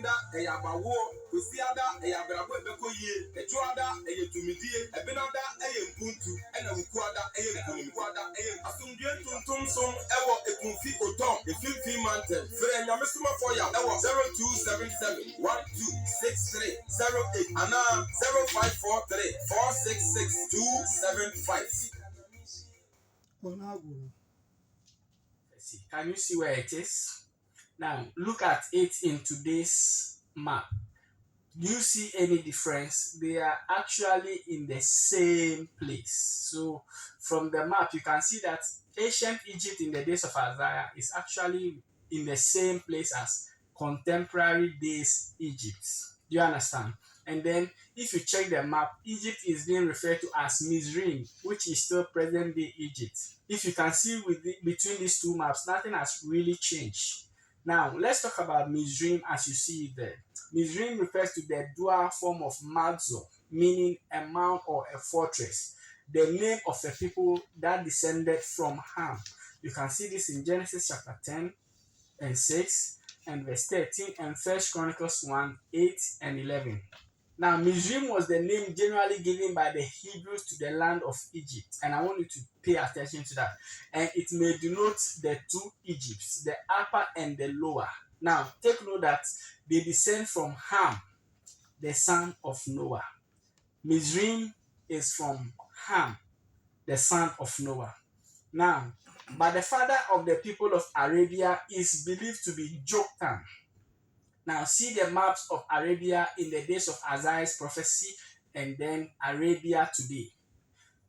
Ebenda, Eyabawo, Kusiada, Eyabrabo, Bekoye, Ejuada, Eyetumidie, Ebenada, Eyempuntu, and Ukuada, Eyempuada, Asumdien Tuntum Sum, Ewo, Ekunfi Otom, the Filthy Mantel, Frenya Messuma Foya, Ewo 0277 126308, Anna 0543 466 275. Can you see where it is? Now look at it in today's map. Do you see any difference? They are actually in the same place. So from the map, you can see that ancient Egypt in the days of Isaiah is actually in the same place as contemporary days Egypt. Do you understand? And then if you check the map, Egypt is being referred to as Mizraim, which is still present day Egypt. If you can see between these two maps, nothing has really changed. Now let's talk about Mizraim as you see it there. Mizraim refers to the dual form of Magzor, meaning a mound or a fortress, the name of a people that descended from Ham. You can see this in Genesis chapter 10 and 6 and verse 13 and 1 Chronicles 1, 8 and 11. Now, Mizraim was the name generally given by the Hebrews to the land of Egypt, and I want you to pay attention to that. And it may denote the two Egypts, the upper and the lower. Now, take note that they descend from Ham, the son of Noah. Mizraim is from Ham, the son of Noah. Now, but the father of the people of Arabia is believed to be Joktan. Now, see the maps of Arabia in the days of Isaiah's prophecy and then Arabia today.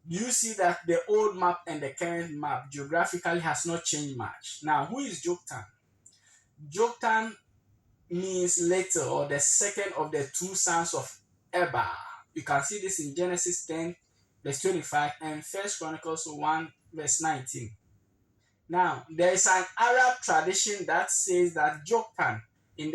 Do you see that the old map and the current map geographically has not changed much? Now, who is Joktan? Joktan means later or the second of the two sons of Eber. You can see this in Genesis 10, verse 25 and 1 Chronicles 1, verse 19. Now, there is an Arab tradition that says that Joktan in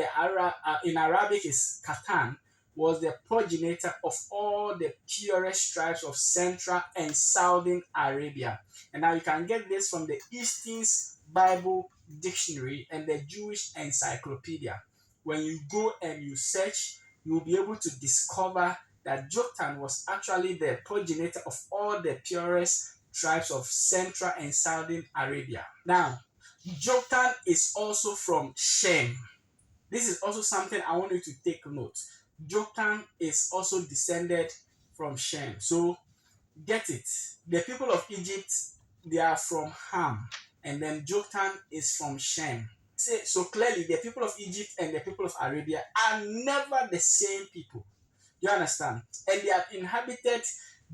Arabic is Katan, was the progenitor of all the purest tribes of Central and Southern Arabia. And now you can get this from the Easton's Bible Dictionary and the Jewish Encyclopedia. When you go and you search, you'll be able to discover that Joktan was actually the progenitor of all the purest tribes of Central and Southern Arabia. Now, Joktan is also from Shem. This is also something I want you to take note. Joktan is also descended from Shem. So get it. The people of Egypt, they are from Ham, and then Joktan is from Shem. So clearly, the people of Egypt and the people of Arabia are never the same people. You understand? And they have inhabited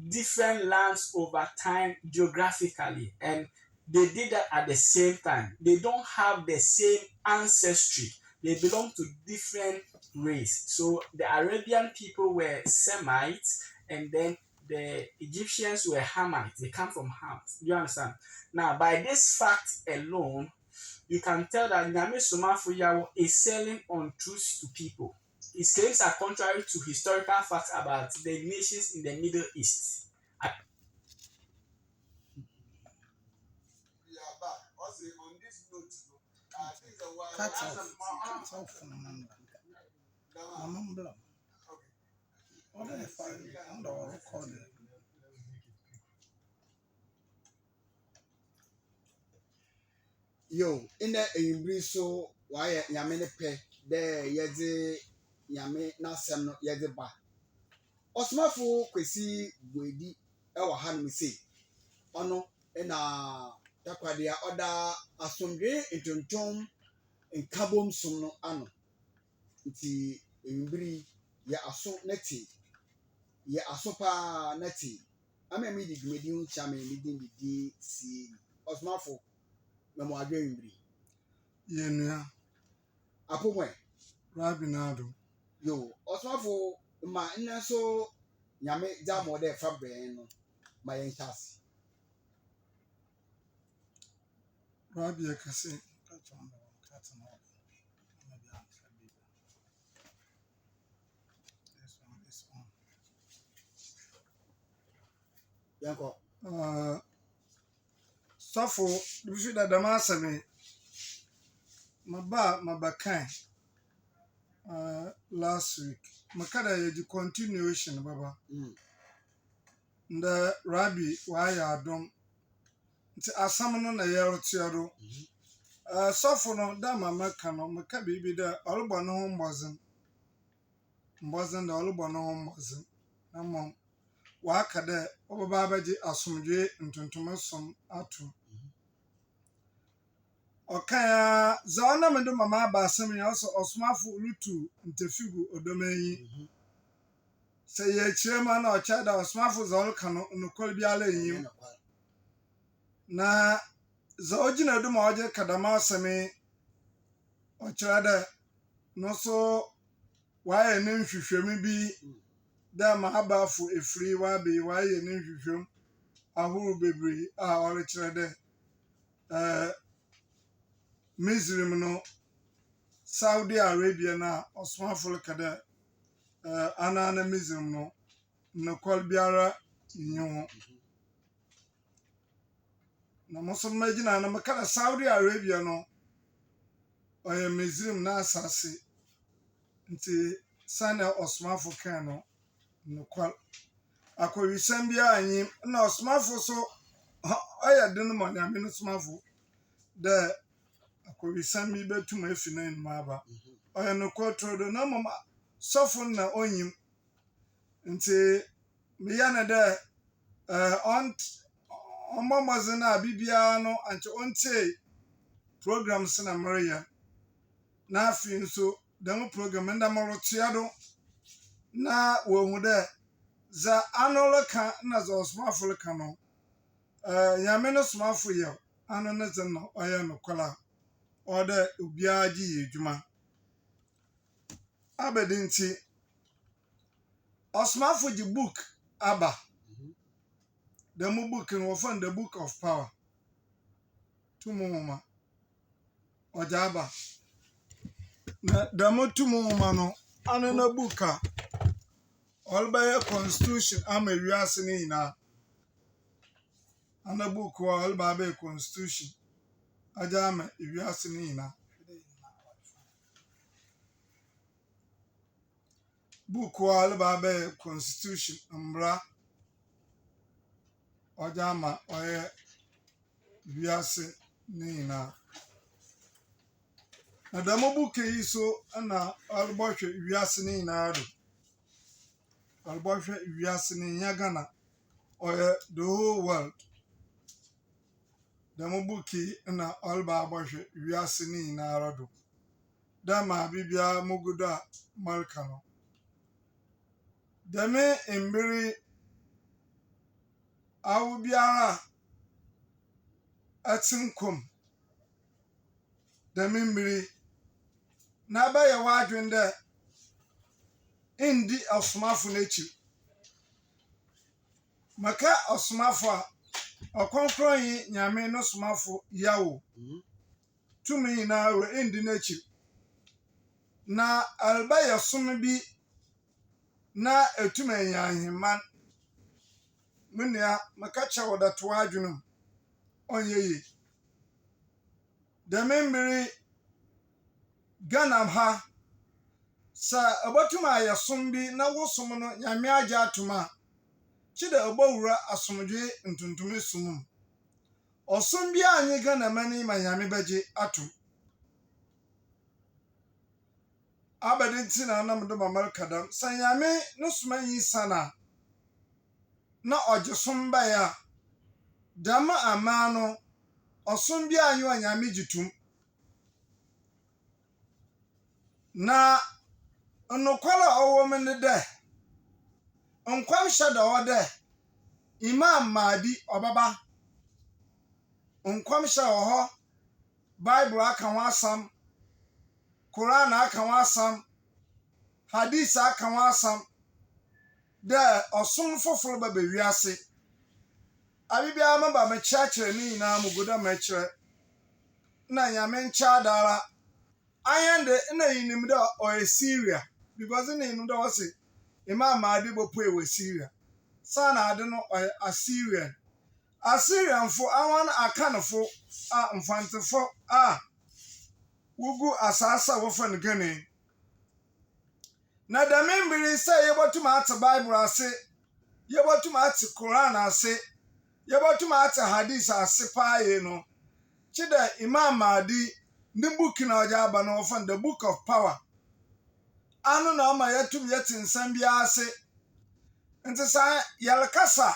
different lands over time geographically, and they did that at the same time. They don't have the same ancestry. They belong to different race. So the Arabian people were Semites, and then the Egyptians were Hamites. They come from Ham. You understand? Now, by this fact alone, you can tell that Nyame Somafoyawo is selling untruths to people. His claims are contrary to historical facts about the nations in the Middle East. Yo, in the Imbri so why Yamene pe there yede Yame Nasam no yede ba. Osmafo kwesi wedi ewa han mi se. Ono na takwade a oda asomdwe ntontom nkabom som no ano. Nti Imbri ya aso neti. Ya aso pa neti. Ame mi di gmedi hu chame mi di si Osmafo memo adwe Imbri. Yenua Apomwe Rabinado. Yo, Osmafo ma nne so nyame jamo de fa brɛn no ma yɛn tase. Rabia kase Yanko. Safo, bisu da damasame. Mabakan. last week. Makada yɛ continuation baba. Mm. The Rabbi waya adom. Nti asam no na yɛretua do. Sɔfo no da mama ka no meka biribi da ɔrebɔ ne ho mbɔzen. Mbɔzen da ɔrebɔ ne ho mbɔzen. Na mmom waka dɛ ɔbɛba abɛgye asomdwe ntontoma som ato. Ɔkaa za ɔnam de mama aba asɛm ya ɔsɛ ɔsomafo rutu ntefigu odomanyi. Sɛ yɛkyerɛ ma na ɔkyɛ da ɔsomafo za ɔreka no nokɔre biara enyim. Na za ogyina do ma ɔgye kadama asɛm ɔkyerɛ dɛ no so wayɛ ne nhwehwɛmu bi dɛ ma abafo efiri wabe wayɛ ne nhwehwɛmu ahorow bebree a ɔrekyerɛ dɛ Misrim no Saudi Arabia na ɔsomafo reka dɛ ana Misrim no nokɔre biara nyi ho. Na moso magyina na meka dɛ Saudi Arabia no ɔyɛ Misrim na asase nti sane ɔsomafo kan no nokɔre akɔwisɛm biara nyi na ɔsomafo so ɔyɛ den ma Nyame no somafo dɛ akɔwisɛm bi bɛtum afi n'anim aba. Ɔyɛ nokɔre toro do na mmom sɔfo na onyim nti meyɛ ne dɛ ɔmmɔ mmɔdzen a bibiara no ankyɛ ɔntie programs na mereyɛ na afei nso dɛm program nda mɔretoa do na wɔhu dɛ za ano reka na za ɔsomafo reka no Nyame no somafo yɛ ano ne dze na ɔyɛ nokɔre a ɔdɛ obiara gye yɛ adwuma. Abɛde nti ɔsomafo gye book aba. Dɛm book no wɔfa no the book of power. Tumu nwoma ɔgye aba. Na dɛm tumu nwoma no ano na book a ɔrebɛyɛ constitution ama wiase ne nyinaa. Ana book a ɔreba abɛyɛ constitution agye ama wiase ne nyinaa. Book a ɔreba abɛyɛ constitution mbra ɔgye ama ɔyɛ wiase ne nyinaa. Na dɛm book yi so na ɔrebɔhwɛ wiase ne nyinaa do. Ɔrebɔhwɛ wiase ne nyɛ Ghana ɔyɛ the whole world. Dɛm book yi na ɔreba abɔhwɛ wiase ne nyinaa do. Dɛ ma bibiara mugu do a mɔreka no. Dɛm mbere awo biara ɛte nkom dɛm mbere na bɛyɛ w'adwen dɛ ndi ɔsomafo n'ekyir. Maka ɔsomafo a ɔkronkron yi Nyame no somafo yawo tumi nyinaa wɔ ndi n'ekyir. Na ɛrebɛyɛ som bi na etum anya ahemman. Me nua maka kyerɛ wo dɛ to w'adwene mu ɔnyɛ yie. Dɛm mbere Ghana ha sɛ ɛbɛtum ayɛ som bi na wo som no Nyame agye atom a kyi dɛ ɛbɛwura asomdwe ntontome som mu. Ɔsom bi anyi Ghana mani ma Nyame bɛgye atom. Abɛde nti na anam de mamareka dam sɛ Nyame no soma yi sana na ɔgye som bɛyɛ a dɛm aman no ɔsom bi anyi wa Nyame gye tom. Na nokɔre a ɔwɔ mu ne dɛ nkɔmhyɛ da hɔ dɛ Imam Mahdi ɔbɛba. Nkɔmhyɛ wɔ hɔ, Bible aka ho asɛm, Quran aka ho asɛm, Hadith aka ho asɛm dɛ ɔsom foforo bɛba wiase. Abibiara maba mekyerɛkyerɛ ne nyinaa mugu dɛ mɛkyerɛ na Nyame nkyɛ adara ayɛnde na yinim dɛ ɔyɛ Syria because ne yinim dɛ ɔse Imam Mahdi bɛpue wɔ Syria. Sana ade no ɔyɛ Assyrian. Assyrianfo awan akanfo a mfantefo a wogu asase a wɔfa no Ghana. Na da membiri sɛ yɛbɛtum ate Bible ase, yɛbɛtum ate Quran ase, yɛbɛtum ate Hadith ase paa yɛ no. Kyeda Imam Mahdi ne book na ɔgya aba no wɔfa the Book of Power. Ano na ɔma yɛtum yɛte nsɛm biara ase. Nti saa yɛrekasa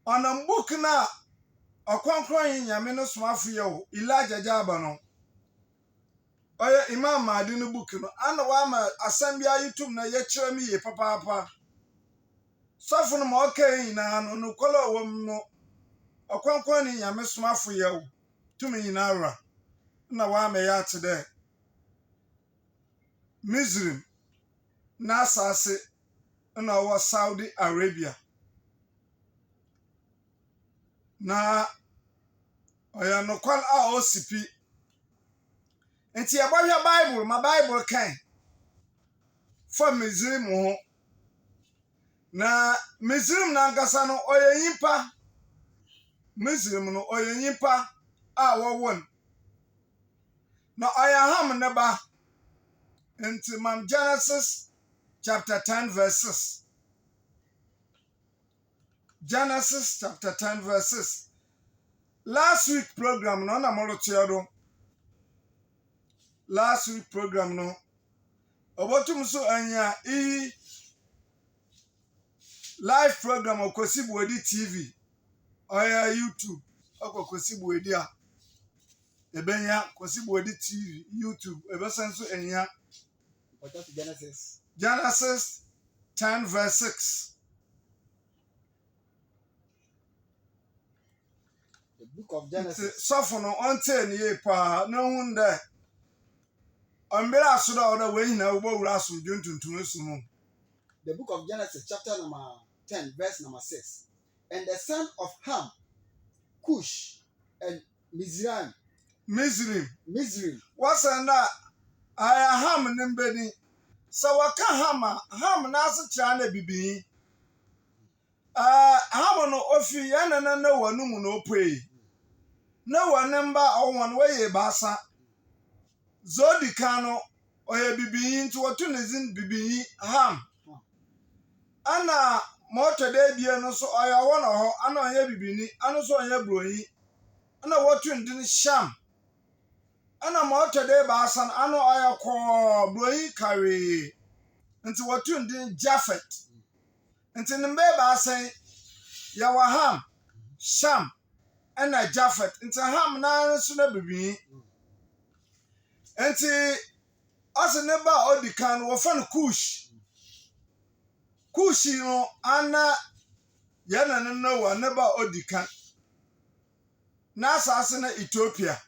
ɔnam book na ɔkronkron yi Nyame no somafo yɛ o Elijah gya aba no. Oye Imam Mahdi no book no ana wa ma asɛm bia yitum na yɛkyerɛ me ye papaapa sɔfo no ma ɔka nyina no kɔlɔ wɔm no ɔkronkron ni Nyame somafo yɛ o tumi nyina awra na wa ma yɛ ate dɛ Misrim na asase na ɔwɔ Saudi Arabia na ɔyɛ nokwal a ɔsipi. Nti yɛbɔhwɛ Bible ma Bible kan fa Misrim ho. Na Misrim nankasa no ɔyɛ nyimpa. Misrim no ɔyɛ nyimpa a wɔwɔ. Na ɔyɛ Ham ne ba. Nti mam Genesis chapter 10 verses. Genesis chapter 10 verses. Last week program no na molotua do. Last week program no obotum so anya live program okosi Buedi TV oya YouTube okosi Buedi a ebenya kosi Buedi TV YouTube ebesen so anya Genesis 10 verse 6. The book of Genesis. Sofo no onte ne ye pa na hunde Ombere asoda oda we nyina wo bawura aso dwontuntum esumu. The book of Genesis chapter number 10 verse number 6. And the son of Ham, Cush, and Mizraim. Misrim. Wasanda aya Ham nembeni. So waka Ham na ase kira na bibi. Ham no ofi ya na wanu mu no opue. Na wanemba owon we ye basa. Zodi kano oye bibiyi nti wotu nezin bibiyi Ham. Ana moto de bie no so oya wono ho ana onye bibini ano so onye broyi. Ana wotu ndin Sham. Ana moto de basan ano oya ko broyi kare. Nti wotu ndin Japhet. Nti nimbe basan ya wa Ham, Sham, ana Japhet. Nti Ham na so na bibiyi. Enti ase ne ba odikan wo fa no Kush. Kush no ana yana no wa ne ba odikan. Na asase na Ethiopia.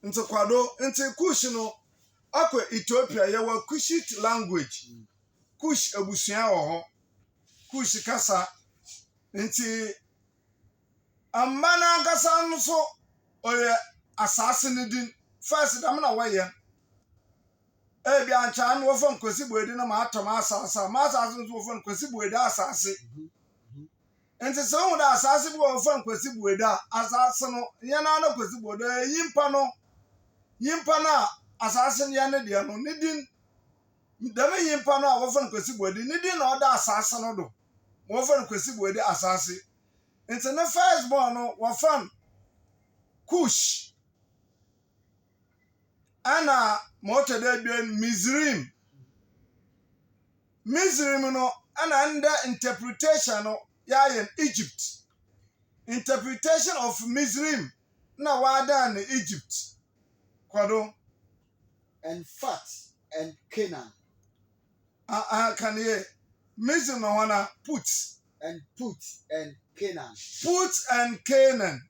Nti kwado nti Kush no akwa Ethiopia ye wa Kushite language. Kush abusua wo ho. Kush kasa nti amana kasa no so oye asase ne din. First, I'm not away. Ebi anchan wo fon kwesi Buedi na ma atom asasa. Ma asasa wo fon kwesi Buedi asase. Enti so wo da asase bo wo fon kwesi Buedi asase no ye na na kwesi Buedi yimpa na asase ne ya ne de no ne din dama yimpa no wo fon kwesi Buedi ne din na oda asase no do. Wo fon kwesi Buedi asase. Enti na first born no wo fon Kush. Ana moto de bien Misrim. Misrim no ana under interpretation no ya in Egypt. Interpretation of Misrim na wada na Egypt. Kwado And Fat and Canaan. Can ye Misrim no wana Put And Put and Canaan. Put and Canaan.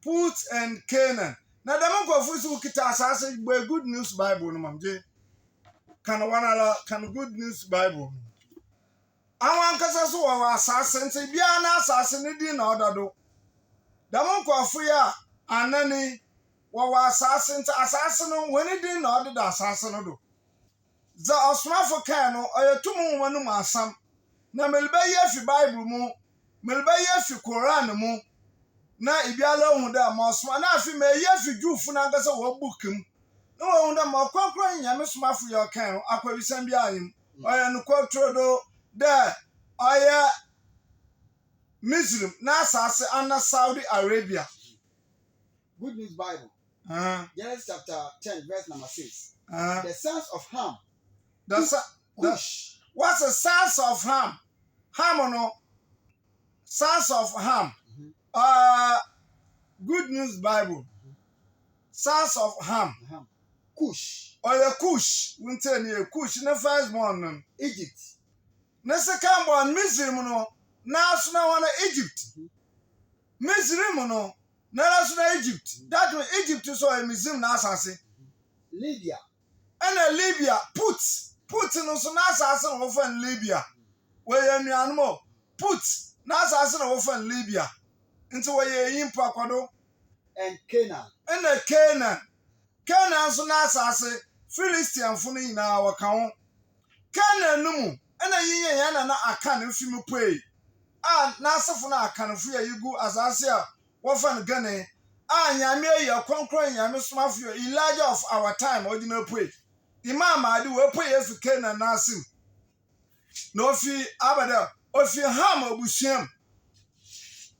Put and Canaan. Na dama kwa su kita asase gbe Good News Bible no mamje. Kan Good News Bible. Awan kasa so wa asase nti bia na asase ne di na odado. Dama kwa fu ya anani wa asase nti asase no woni di na odado asase no do. Za osmafo kan no oyetumu wonu mu asam. Na melbe ye fi Bible mu, melbe ye fi Quran mu. Na ibiala hu da ma osma na afi me ye fi Jufu na ngasa wo bookum No wonder more conquering Yamisma for your can, Aquavisambian, or no quatrodo there. I Muslim, Nasas, and Saudi Arabia. Good News Bible. Genesis chapter 10, verse number 6. The sons of Ham. Cush. What's the sons of Ham? Ham no. Sons of Ham. Good News Bible. Sons of Ham. Cush. Or your Cush. Winter near Cush in the first born. Egypt. The second born Muslim no. Now so one Egypt. Muslim no. Now so Egypt. That was Egypt so a Muslim na asase. Libya. And Libya put no so na asase no for Libya. Where you animal put na asase no for Libya. Into where you impa kwado. And Canaan. And Canaan. Canaan so na asase Philistine funu ina waka ho. Canaan no mu na yiye na aka na fimu poi. Na asafo na aka na fu ya yigu asase a wo fa no gane. Nyame ye konkron nyame somafo Elijah of our time odina poi. Imam ade we poi efi Canaan na asim. No fi abada ofi Ham obusuam.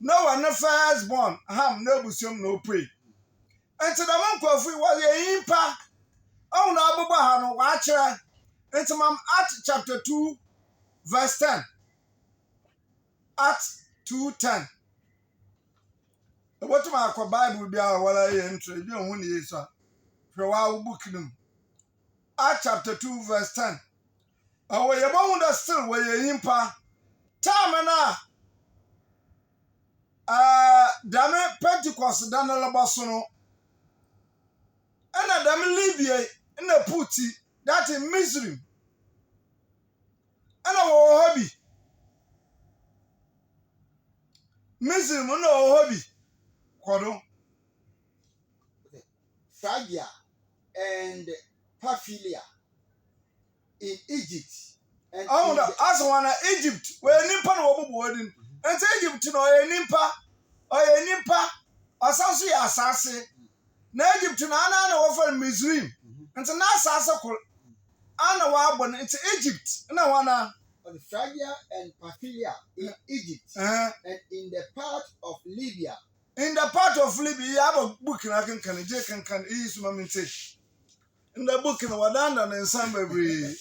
No one the first born Ham no obusuam no poi. Enti da man kwafu wa ye impa. Oh na ababa ha no wa kire. Enti mam Acts chapter 2 verse 10. Acts 2:10. What my Bible be our wala ye entry bi ohun ni yesu a. Hwe wa book nim. Acts chapter 2 verse 10. Awo ye bo hu da still we ye impa. Time na dame Pentecost da na loboso no. And dame Libya in the puti that in Misri. And our hobby. Misri no hobby. Kwado. Phrygia and Pamphylia in Egypt. And as one Egypt, where nimpa no obo bodin. And Egypt no nimpa, asanso ya asase. Na Egypt na ana na wo fa Misri. And na asase ko ana wa abon into Egypt. Na wana Phrygia and Pamphylia in Egypt. And in the part of Libya. In the part of Libya, you have a book in Akan J can ease Maminte. In the book in Wadanda and Sambury.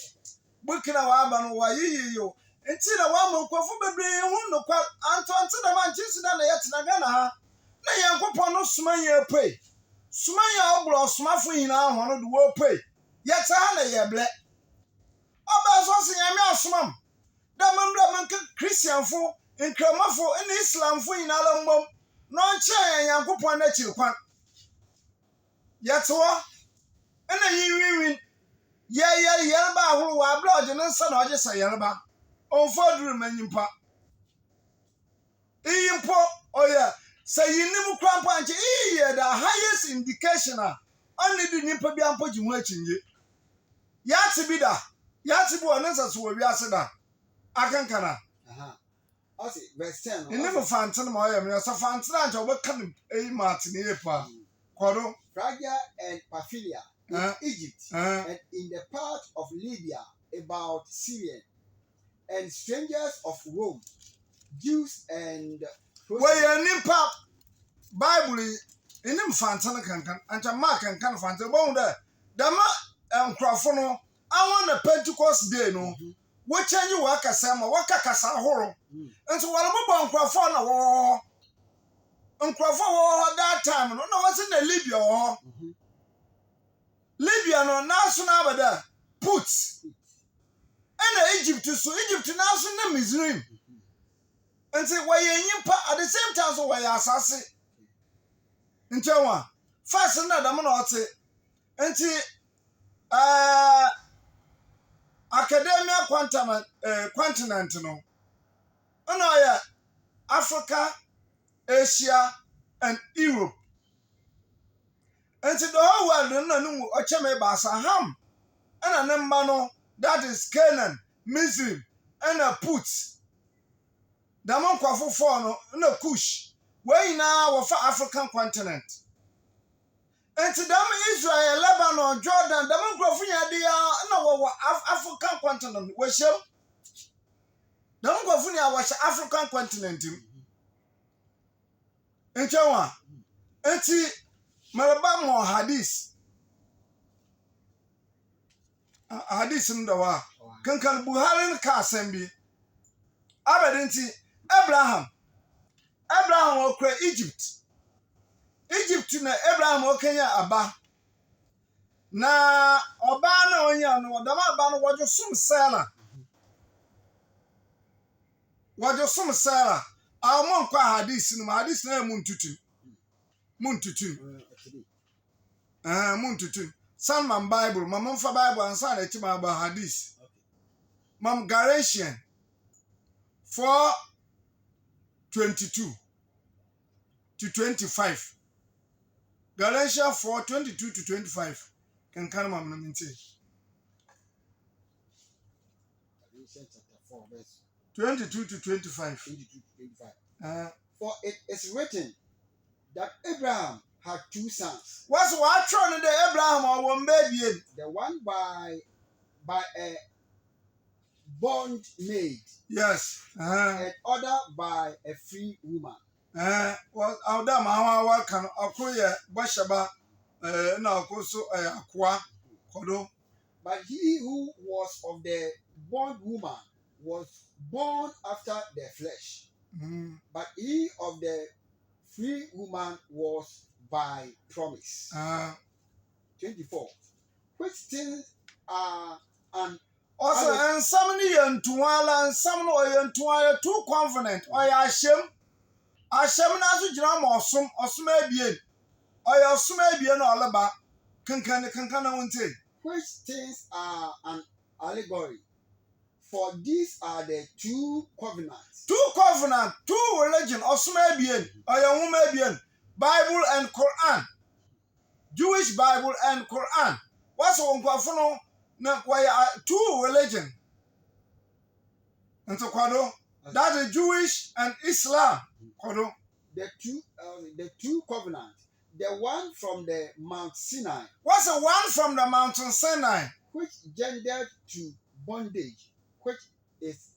Book in our Aban, why you? Until a woman could be no quite Anton to the man chasing down the Yatanagana. Nay, Uncle Pono Sumaya pay. Sumaya or Smafu in our one of the world pay. Yet I ya black. About what's in your mouth, Damon Christian for in Kramafo and Islam for in Alambom. No chair and Yankupon that you want. Yet, and then you win. Yelba who are blood and son or just a yelba. On 4 room and impa. Impo, oh yeah, say you never cramp and the highest indication. Only the nimpa be unputting watching you. Yatsibida, Yatsibu and answers will be asked. I can. Verse 10. You never found some more. I found Santa. What can a Martin here? Quado Phrygia and Pamphylia in Egypt and in the part of Libya about Syrian and strangers of Rome, Jews and where you nimpa Bible in him Fantana can and Mark and can find the bone there. Dama and Crawfono. I want a Pentecost day, no. What can you work as some work as a horror? And so what about Crawford war? On Crawford that time, no, what's in the Libya war? Libya no national there puts. And Egypt so Egypt national Missouri. And say why you at the same time so why assassin. In Taiwan. First another man or say and see Academia continent no. Oh yeah, Africa, Asia, and Europe. And to the whole world, no, Ocheme Basa Ham, and a number that is Canaan, Misri, and a Put. The monk of Fono, no Kush, where now of African continent. Enti dam Israel, Lebanon, Jordan, dam nkrofo nya de na wo African continent wo hyem. Dam nkrofo nya wo African continent im. Enchewa. Enti mereba mo hadith. Hadith ndawa. Kankan Buhari ka asembi. Abedinti Abraham okra Egypt na Abraham okenya aba na oba na onya no dama aba no wojo sum Sarah amon kwa hadith na muntutu Salman Bible mamon fa Bible ansa na chi ma ba hadith mam Galatians 4:22 to 25. Galatians 4:22 to 25. Can mam na minti. Galatians chapter 4 verse 22 to 25. 22 to 25. For it is written that Abraham had two sons. What's what trying the Abraham or one baby? The one by a bondmaid. Yes. And other by a free woman. Well, our dam, how can acquire Bashaba no also aqua Kodo. But he who was of the bondwoman was born after the flesh. But he of the free woman was by promise. 24. Which things are an also, and some and Tuala and some Tuala too confident. Or Hashem Nasu Jam or some Osmabian. Or Osmabian all about Kankana won't say. Which things are an allegory? For these are the two covenants. Two covenants, two religion, Osmabian, or Yomumabian, Bible and Quran. Jewish Bible and Quran. What's on Quafono? No, why two religion. And so Quado, that is Jewish and Islam. Quado. The two covenants. The one from the Mount Sinai. What's the one from the mountain Sinai? Which gendered to bondage, which is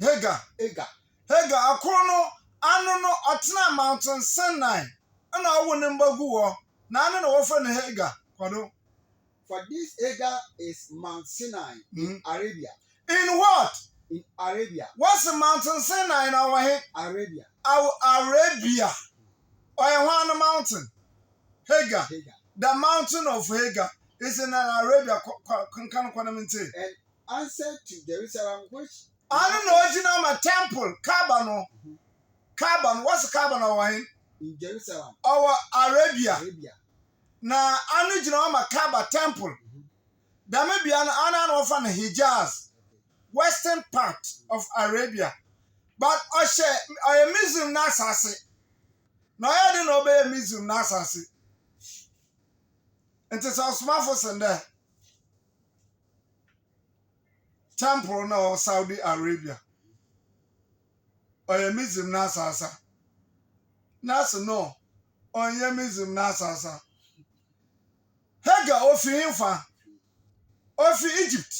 Hagar. Hagar. Akrono, Anono, Otna mountain Sinai. And I won't remember who. None of often Hagar. Quado. For this Hagar is Mount Sinai in Arabia. In what? In Arabia. What's the mountain Sinai in our head? Arabia. Our Arabia. Or one mountain. Hagar. The mountain of Hagar is in Arabia. And answer to Jerusalem, which I don't know. You know my temple, Kabano. Carbon. What's carbon over in Jerusalem? Our Arabia. Arabia. Na anu jina ma Kaaba temple. Da may be an often Hijaz, western part of Arabia. But I Muslim Nasasi. No, I didn't obey Muslim Nasasi. And it's our smartphones and there. Temple no Saudi Arabia. I Muslim Nasasa. Nasa no. I Muslim Nasasa. Hagar ofi Infa, ofi Egypt.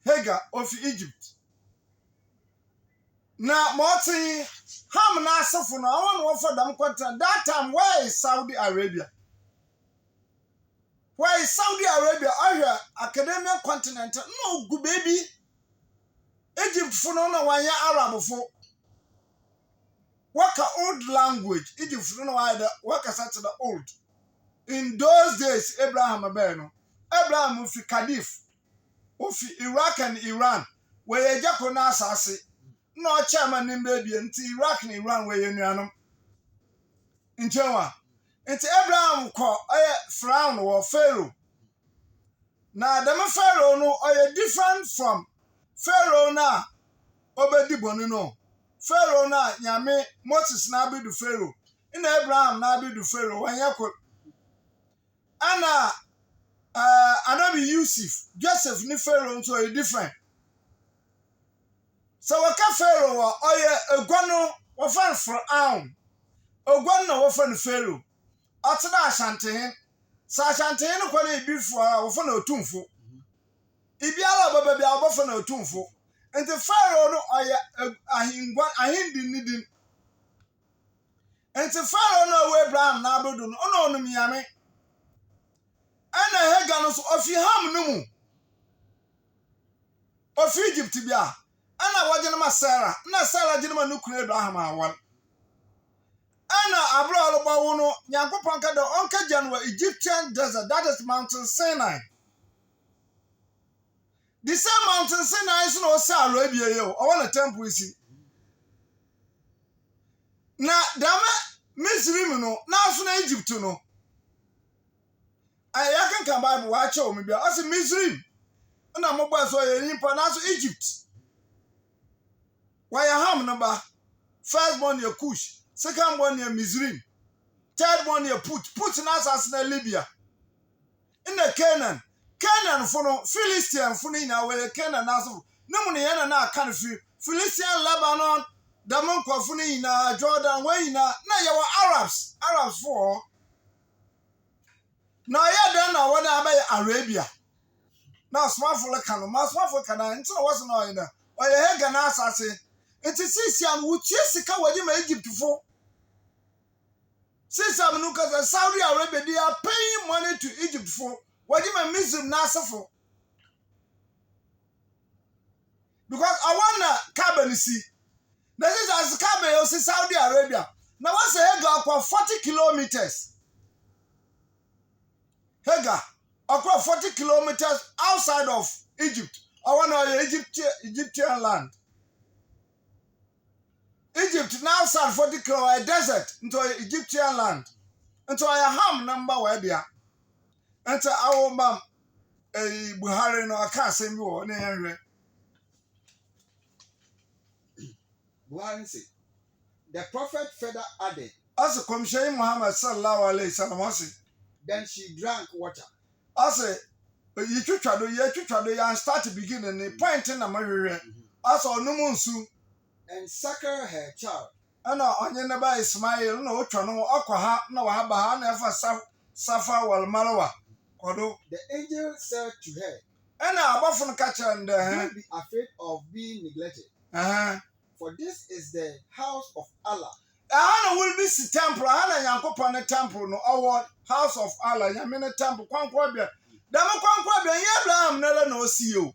Hagar ofi Egypt. Na moti ham na asafo no awon wo for dam kwanta. That time where is Saudi Arabia? Where is Saudi Arabia? Ahia academic continent no go baby. Egypt fo no na wanya Arab fo. Waka old language. Egypt fo no wanya waka sat the old. In those days, Abraham fi Kadif, fi Iraq and Iran, where ye Jakona Sasi, no chairman in baby until Iraq and Iran where you know. In Jewa, it's Abraham called frown or Pharaoh. Now, the Pharaoh no are different from Pharaoh na Obedi Bonino. Pharaoh na Yame Moses na be the Pharaoh. In Abraham na be the Pharaoh when you could. Anna Anabi Yusuf, Joseph ni Pharaoh so are different. So waka Pharaoh oye egwano wafan Pharaoh. Ogwano wafan Pharaoh. ɔtena ahyantehen sa ahyantehen no kɔ na ebi fo a wɔfɔ na otumfo ibi ala baba bi a wɔfɔ na otumfo nti Pharaoh no ɔyɛ ahengua ahendi ne din nti Pharaoh no ɔwɔ Abraham na abedu no ɔna ɔnum nyame ɛna Hagar no so ɔfi Ham no mu ɔfi Egypt bi a ɛna wɔgye no ma Sarah na Sarah gye no ma no kunu Abraham awal ɛna abro ɔlɔbɔwo no Nyankopɔn ka da ɔnka gya no wɔ Egyptian desert, that is Mountain Sinai. The same Mountain Sinai is no Arabia yo ɔwɔ na temple isi na dama Misrim no na so na Egypt no I can Bible watch o me bia ɔse Misrim na mo ba so yɛ nipa na so Egypt why Ham no ba first born yɛ Cush, second born yɛ Misrim, third born yɛ Put na asase na Libya in the Canaan for no Philistine for no ina where Canaan na so no mo ne yɛ na aka no Philistine Lebanon Damon kwa for no ina Jordan where ina na yɛ wɔ Arabs for na yɛ dan na wɔ na abɛyɛ Arabia na smartphone ka no smartphone ka na nti na wɔ so na ɔyɛ na ɔyɛ Hagar na asase nti sisiam wutie sika wɔ ma Egypt fo sisiam no ka Saudi Arabia they are paying money to Egypt for wɔ ma Misrim na asefo because I wanna Kaaba see this is as Kaaba you see Saudi Arabia na wɔ say Hagar akwa 40 kilometers Hagar across 40 kilometers outside of Egypt. I want to Egyptian land. Egypt now outside 40 kilometers desert into Egyptian land. Into a Ham number where they are. Into our mom a Buhari no I can't say more. Buhari say the prophet further added. As a Commissioner Muhammad sallallahu alaihi wasallam. Then she drank water. I say, you try to start to begin and the point in the marriage. I saw no monsoon and succor her child. I know on your neighbor is smile, no channel, aqua, no habaha, never suffer while Malawa. The angel said to her, and I often catch and don't be afraid of being neglected. For this is the house of Allah. Anna will be the temple, Anna Yankopon temple, no our house of Allah, Yamina temple, Quanquabia. Dama Quanquabia, Abraham never no see you.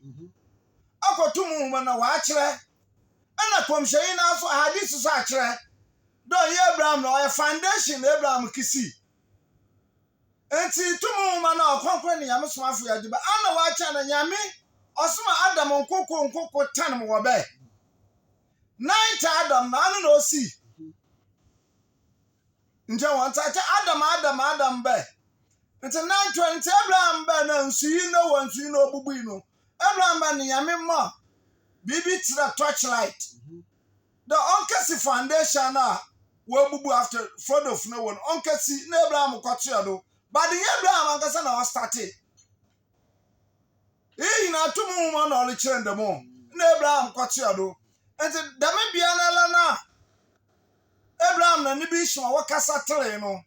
Aqua to woman a watcher, and a comshane also had this such a don't Abraham no a foundation, Abraham Kissi. And see two woman or Quanquani, Yamasmafia, but Anna watcher and Yami, Osma Adam on Coco Tanam Wabe. Night Adam, I no see. Nje wanta Adam be nti 920 Abraham be na nsuyi no obubu no Abraham be ne yame ma bibi tira torchlight the onkesi foundation na we bubu after flood of no one onkesi na Abraham kwato do but the Abraham ankasa na start na tumu ma na ole kire ndemo na Abraham kwato do nti dame bia na la na Abraham na nibi shwa wakasa tere no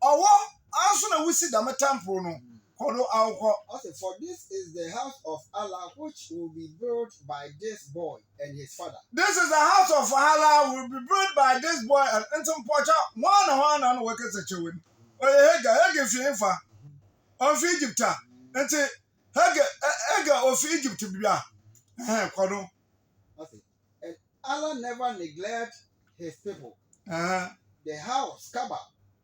owo anso na wusi da temple no kono awko. Okay, for this is the house of Allah which will be built by this boy and his father. This is the house of Allah will be built by this boy and entum pocha one no work as a chewin. Hagar fi of Egypt enti Hagar of Egypt bia kono. Okay. And Allah never neglect his people. The house, Kaaba,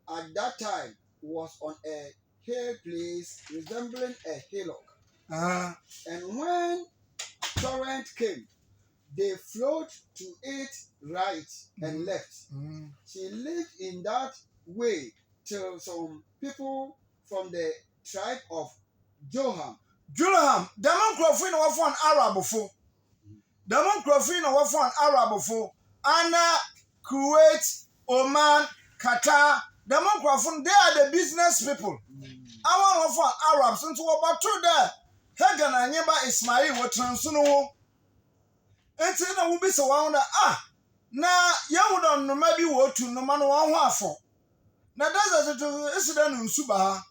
at that time was on a hill place resembling a hillock. And when torrent came, they flowed to it right and left. She lived in that way till some people from the tribe of Joram. Damon Crofin of one Arab before. Damon Crofin of one Arab before. Anna Kuwait, Oman, Qatar, the Mokrafun, they are the business people. I want to offer Arabs into about two there. Hagar and Yeba Ismail were transuno. And then I will be so on na, you don't know maybe what to no man one for. na desert to esida no nsu ba ha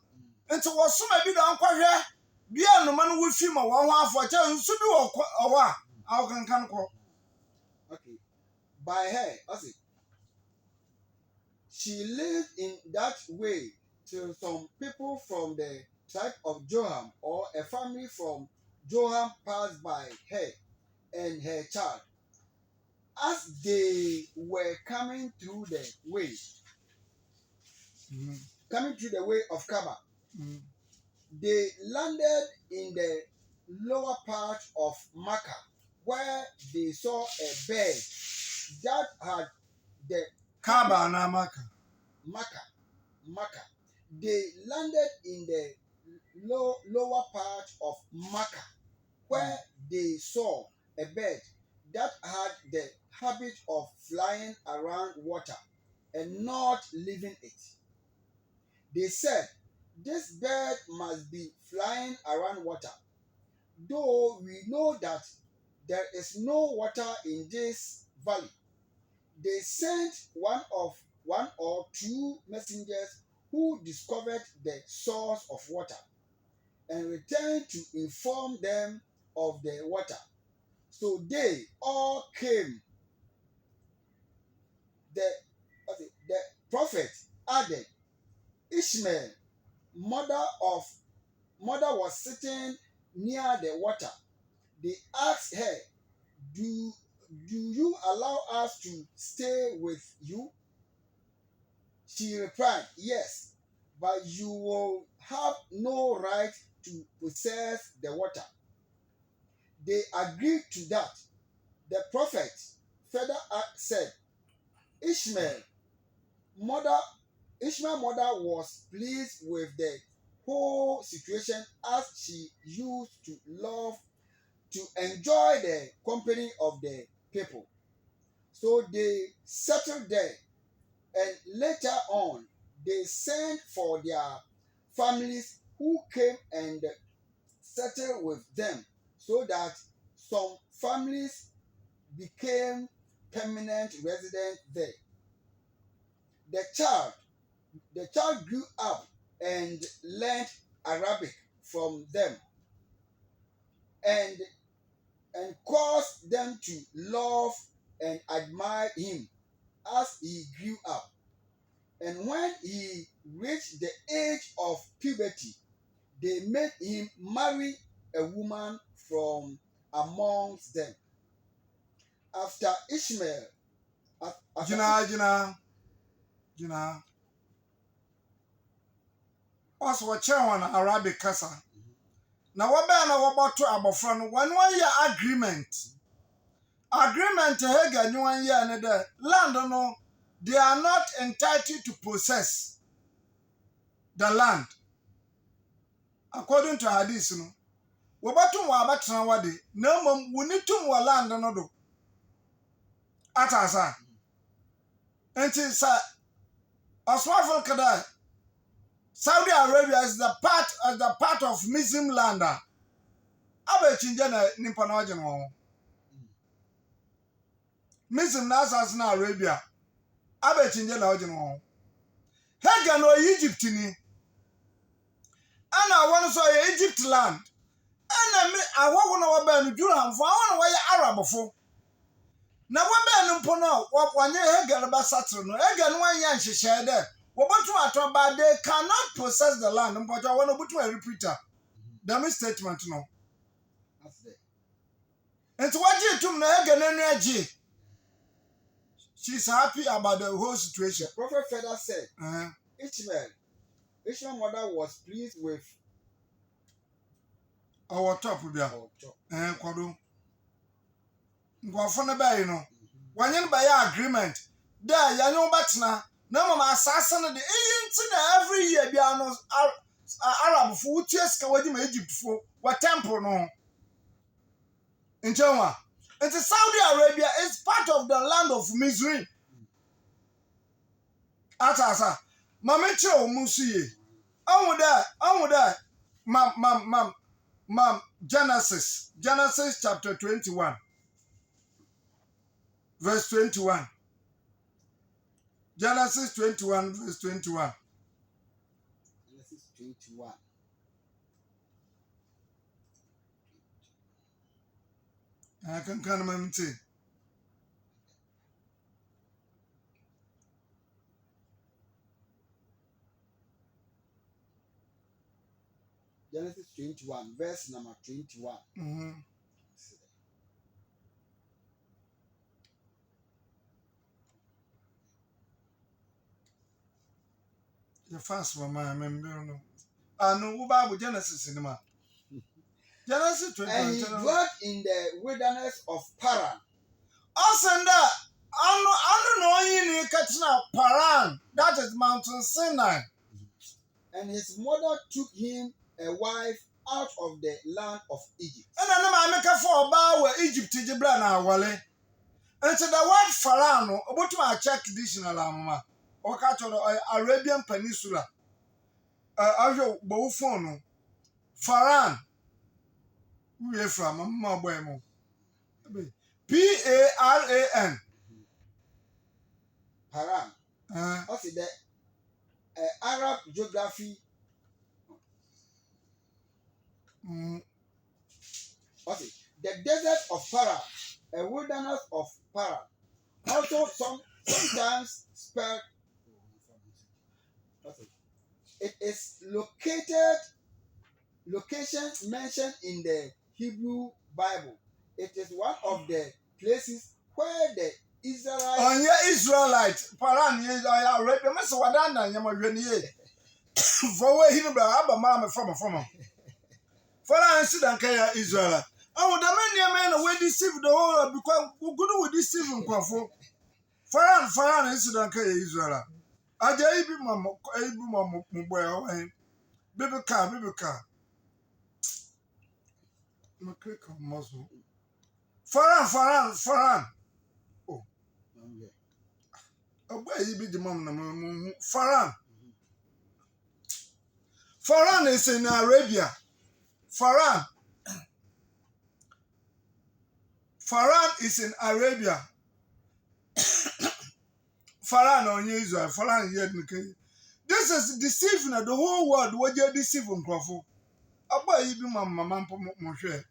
nti wo soma bi da nkɔhwɛ bia no ma no wo fi ma wo ho afɔ kyɛ nsu bi wɔ ɔwɔ a awo kankan kɔ. Okay. By her, I see. She lived in that way till some people from the tribe of Joram or a family from Joram passed by her and her child. As they were coming through the way, of Kaba, they landed in the lower part of Makkah, where they saw a bird that had the Kaba na Maka. Makkah. They landed in the lower part of Makkah, where they saw a bird that had the habit of flying around water and not leaving it. They said, "This bird must be flying around water, though we know that there is no water in this valley." They sent one or two messengers who discovered the source of water and returned to inform them of the water. So they all came. The prophet added, Ishmael, mother was sitting near the water. They asked her, Do you allow us to stay with you? She replied, Yes, but you will have no right to possess the water. They agreed to that. The prophet further said, Ishmael's mother was pleased with the whole situation, as she used to love to enjoy the company of the people. So they settled there, and later on they sent for their families who came and settled with them, so that some families became permanent residents there. The child grew up and learned Arabic from them, and caused them to love and admire him as he grew up. And when he reached the age of puberty, they made him marry a woman from amongst them. After Ishmael, Jina. Also, what chairman Arabic kasa. Na wabɛn na wɔbɔto abɔfra no wɔn wɔyɛ agreement. Agreement hega ni wɔn yɛ ne dɛ land no they are not entitled to possess the land. According to hadith no, wɔbɛto wɔn abatena wade na mmom wɔn tum wɔ land no do. Atasa. Nti sa Oswafo kada Saudi Arabia is the part of Muslim land. Abechinja na nimpa na oje no. Muslim na asas na Arabia. Abechinja na oje no. Hega no Egypt ni. Ana won so Egypt land. Ana me awowo na woba no Duranfo awon wo ye Arabfo. Na woba no mpo no wanye Hega no ba satro no. Hega no wanye nhyehyɛ de. But they cannot possess the land. But I want to put a repeater. The statement no. And to what you to energy. She's happy about the whole situation. The prophet further said, Ishmael's mother was pleased with our top. Kwado. Go for the bay, you know. When you buy agreement, there you know batna. No, my assassin the every year be Arab food chest in Egypt for what temple no. In Joma. And Saudi Arabia is part of the land of misery. Atasa. Mamicho Musi. On that. Mam, Genesis chapter 21. Verse 21. Genesis 21 verse 21. Genesis 21. I can come say. Genesis 21, verse number 21. Mm-hmm. The first one, I remember. No. No, Bible Genesis in the Genesis 21. And he dwelt in the wilderness of Paran. Asanda, I don't know you Katina Paran. That is Mountain Sinai. And his mother took him a wife out of the land of Egypt. And then I make a for about Egypt to Jibran Awale. And so the word Farano, about to check additional Amma, or catch on the Arabian Peninsula. Ajo Bofono. Faran. Where you from? Mamma Boemo. Paran. Paran. Also the Arab geography. Also the desert of Paran, a wilderness of Paran. Also sometimes spelled. It is location mentioned in the Hebrew Bible. It is one of the places where the Israelites. On your Israelite, Paran, you are ready. Mr. Wadana, you are ready. For where he know about Mamma from a former. Faran incident, Israel. Oh, the man will deceive the whole because we good with deceive him. Faran incident, Israel. I dare be Mamma, mobile, baby car. Muscle. Faran. Oh, where you be the mom? Faran. Faran is in Arabia. Faran is in Arabia. Faran on Israel. Faran yet. This is deceiving the whole world. What you're deceiving, Crawford. Abba, you be Mamma Moshe.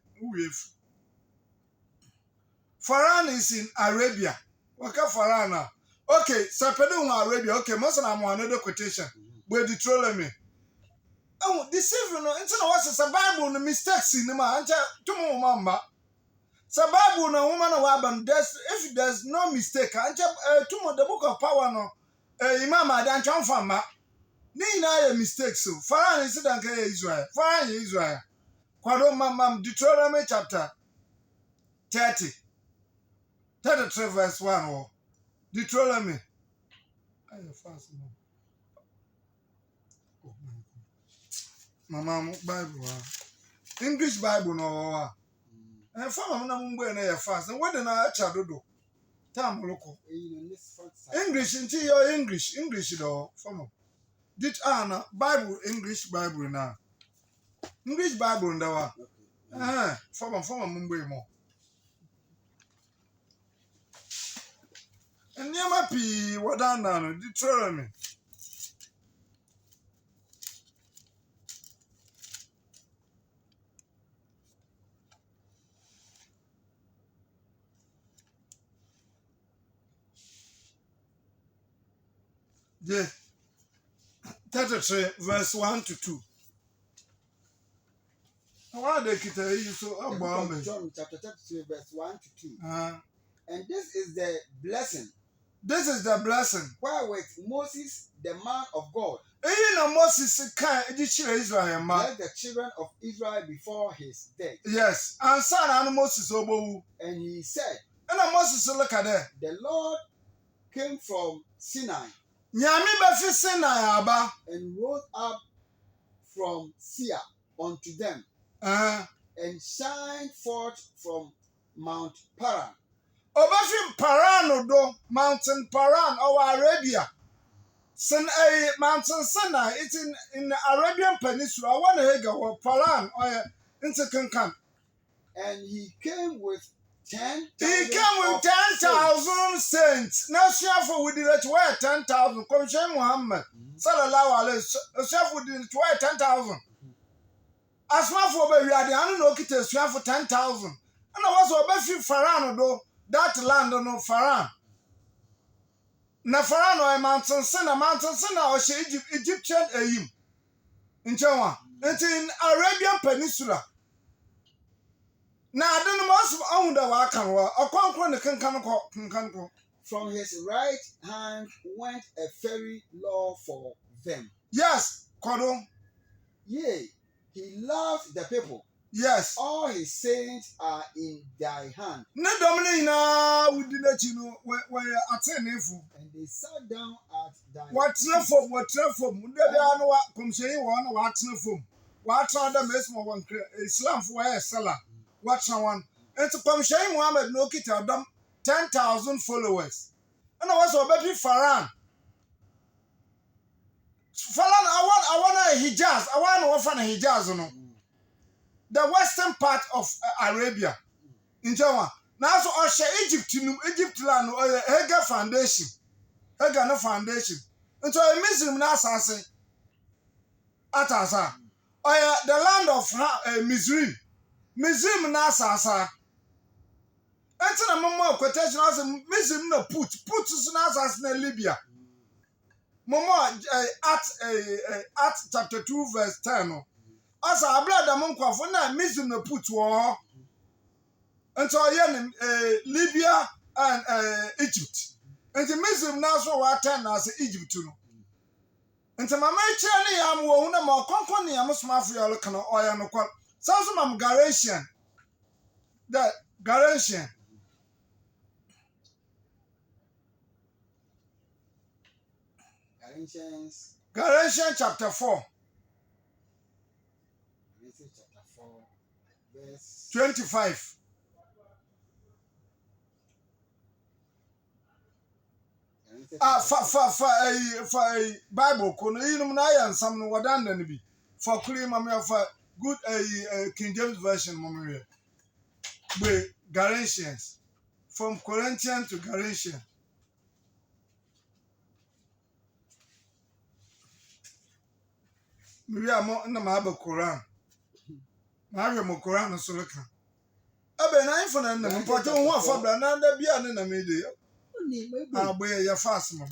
Faran is in Arabia. Waka Farana. Okay, Sapedon Arabia. Okay, most of them are another quotation. Where the trolling me. Oh, deceiving no. It's not what's a Bible no mistakes in the man. Tomorrow, Mamba. Sa Bible no woman no waban. If there's no mistake, tomorrow the book of power no. Imam Adan Chanfama. Ni na mistakes so. Faran is dan kay Israel. Faran is Israel. Kwado Mamam Deuteronomy chapter 30. 33 verse 1 or Deuteronomy. I fast no. Mama Bible. English Bible no. And from na mumbo na fast. And what na acha dodo. Tam loko. English into your English do from. Dit ana Bible English Bible na. English Bible ndawa. From mumbo mo. And near pi wadana no Deuteronomy. Yeah. 33 verse 1 to 2. Why they get you so about John chapter 33 verse 1 to 2. And this is the blessing. This is the blessing. Wherewith Moses, the man of God, Moses can't Israel man. led the children of Israel before his death. Yes. And son and Moses obo. And he said, And Moses look at that. the Lord came from Sinai Nyami befi Sinai aba. and rose up from Seir unto them and shined forth from Mount Paran. Obefi Paran do Mountain Paran or Arabia. Mountain Sinai. It's in the Arabian Peninsula. I want to go Paran or into Kankan. And he came with 10,000 He came with of 10,000 saints. Now, Shafu with the where 10,000. Commission Muhammad. Sallallahu alayhi Shafu with the where 10,000. As my for baby, I don't know it is for 10,000. And I was over Faran, though, that land no Faran. Na Faran or a mountain sinner, or she Egyptian Ayim. In Jawa. It's in Arabian Peninsula. Now, I don't know most of the Wakan or Conquer. From his right hand went a fairy law for them. Yes, Kodo. Yea, he loved the people. Yes. All his sayings are in thy hand. Ne Dominina, we did let you know where attending for. And they sat down at thy What's the form? What's the form? There are no come saying one, what's the form? What's on the mesmo one Islam for a seller? What's one? And to come saying Muhammad no kit them 10,000 followers. And I was already Faran. Faran, I want a Hijaz. I want to offer a Hijaz, no. The western part of Arabia. In Java. Now, so I share Egypt land or Hagar Foundation. Hagar no foundation. And so I miss him now, say. Atasa. Or the land of Mizrim. Mizrim na sasa. Enti na mama quotation as Mizrim na put is na sasa na Libya. Mama at chapter 2 verse 10. Asa abla da mon kwafo na Mizrim na put wo. Enti oye Libya and Egypt. Enti Mizrim na so wa 10 na as Egypt no. Enti mama eche ne yam wo na ma konkon ne yam smafu ya lo kana oya no kwa. Sounds like Galatian. The Galatian. Galatians chapter 4. Galatians chapter 4, verse 25. For a Bible, kono inum na ya nsam no wadanda ne bi. For kuri mama for good King James version mama. Be Galatians from Corinthians to Galatians. Maybe I'm not my Quran. I am a Quran so look. Abe na info na na mpɔtɔ ho afabra na da bia ne na me de. Abe ya fast mo.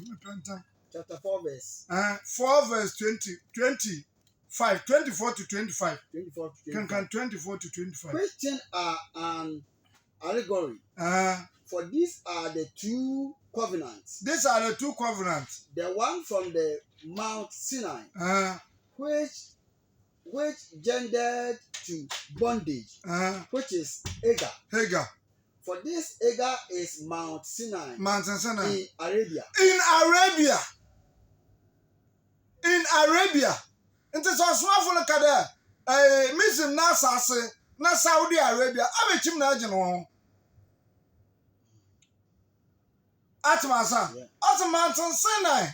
chapter 4 verse 4 verse 25 24 to 25. 24 to 25. Can 24 to 25. Christians are an allegory. For these are the two covenants. These are the two covenants. The one from the Mount Sinai, which gendered to bondage, which is Hagar. For this Hagar is Mount Sinai. Mountain Sinai. In Arabia. In Arabia. It is a small look at there. Muslim Nasase, na Saudi Arabia. I'm a chim na general. Atmasa. At Mountain Sinai.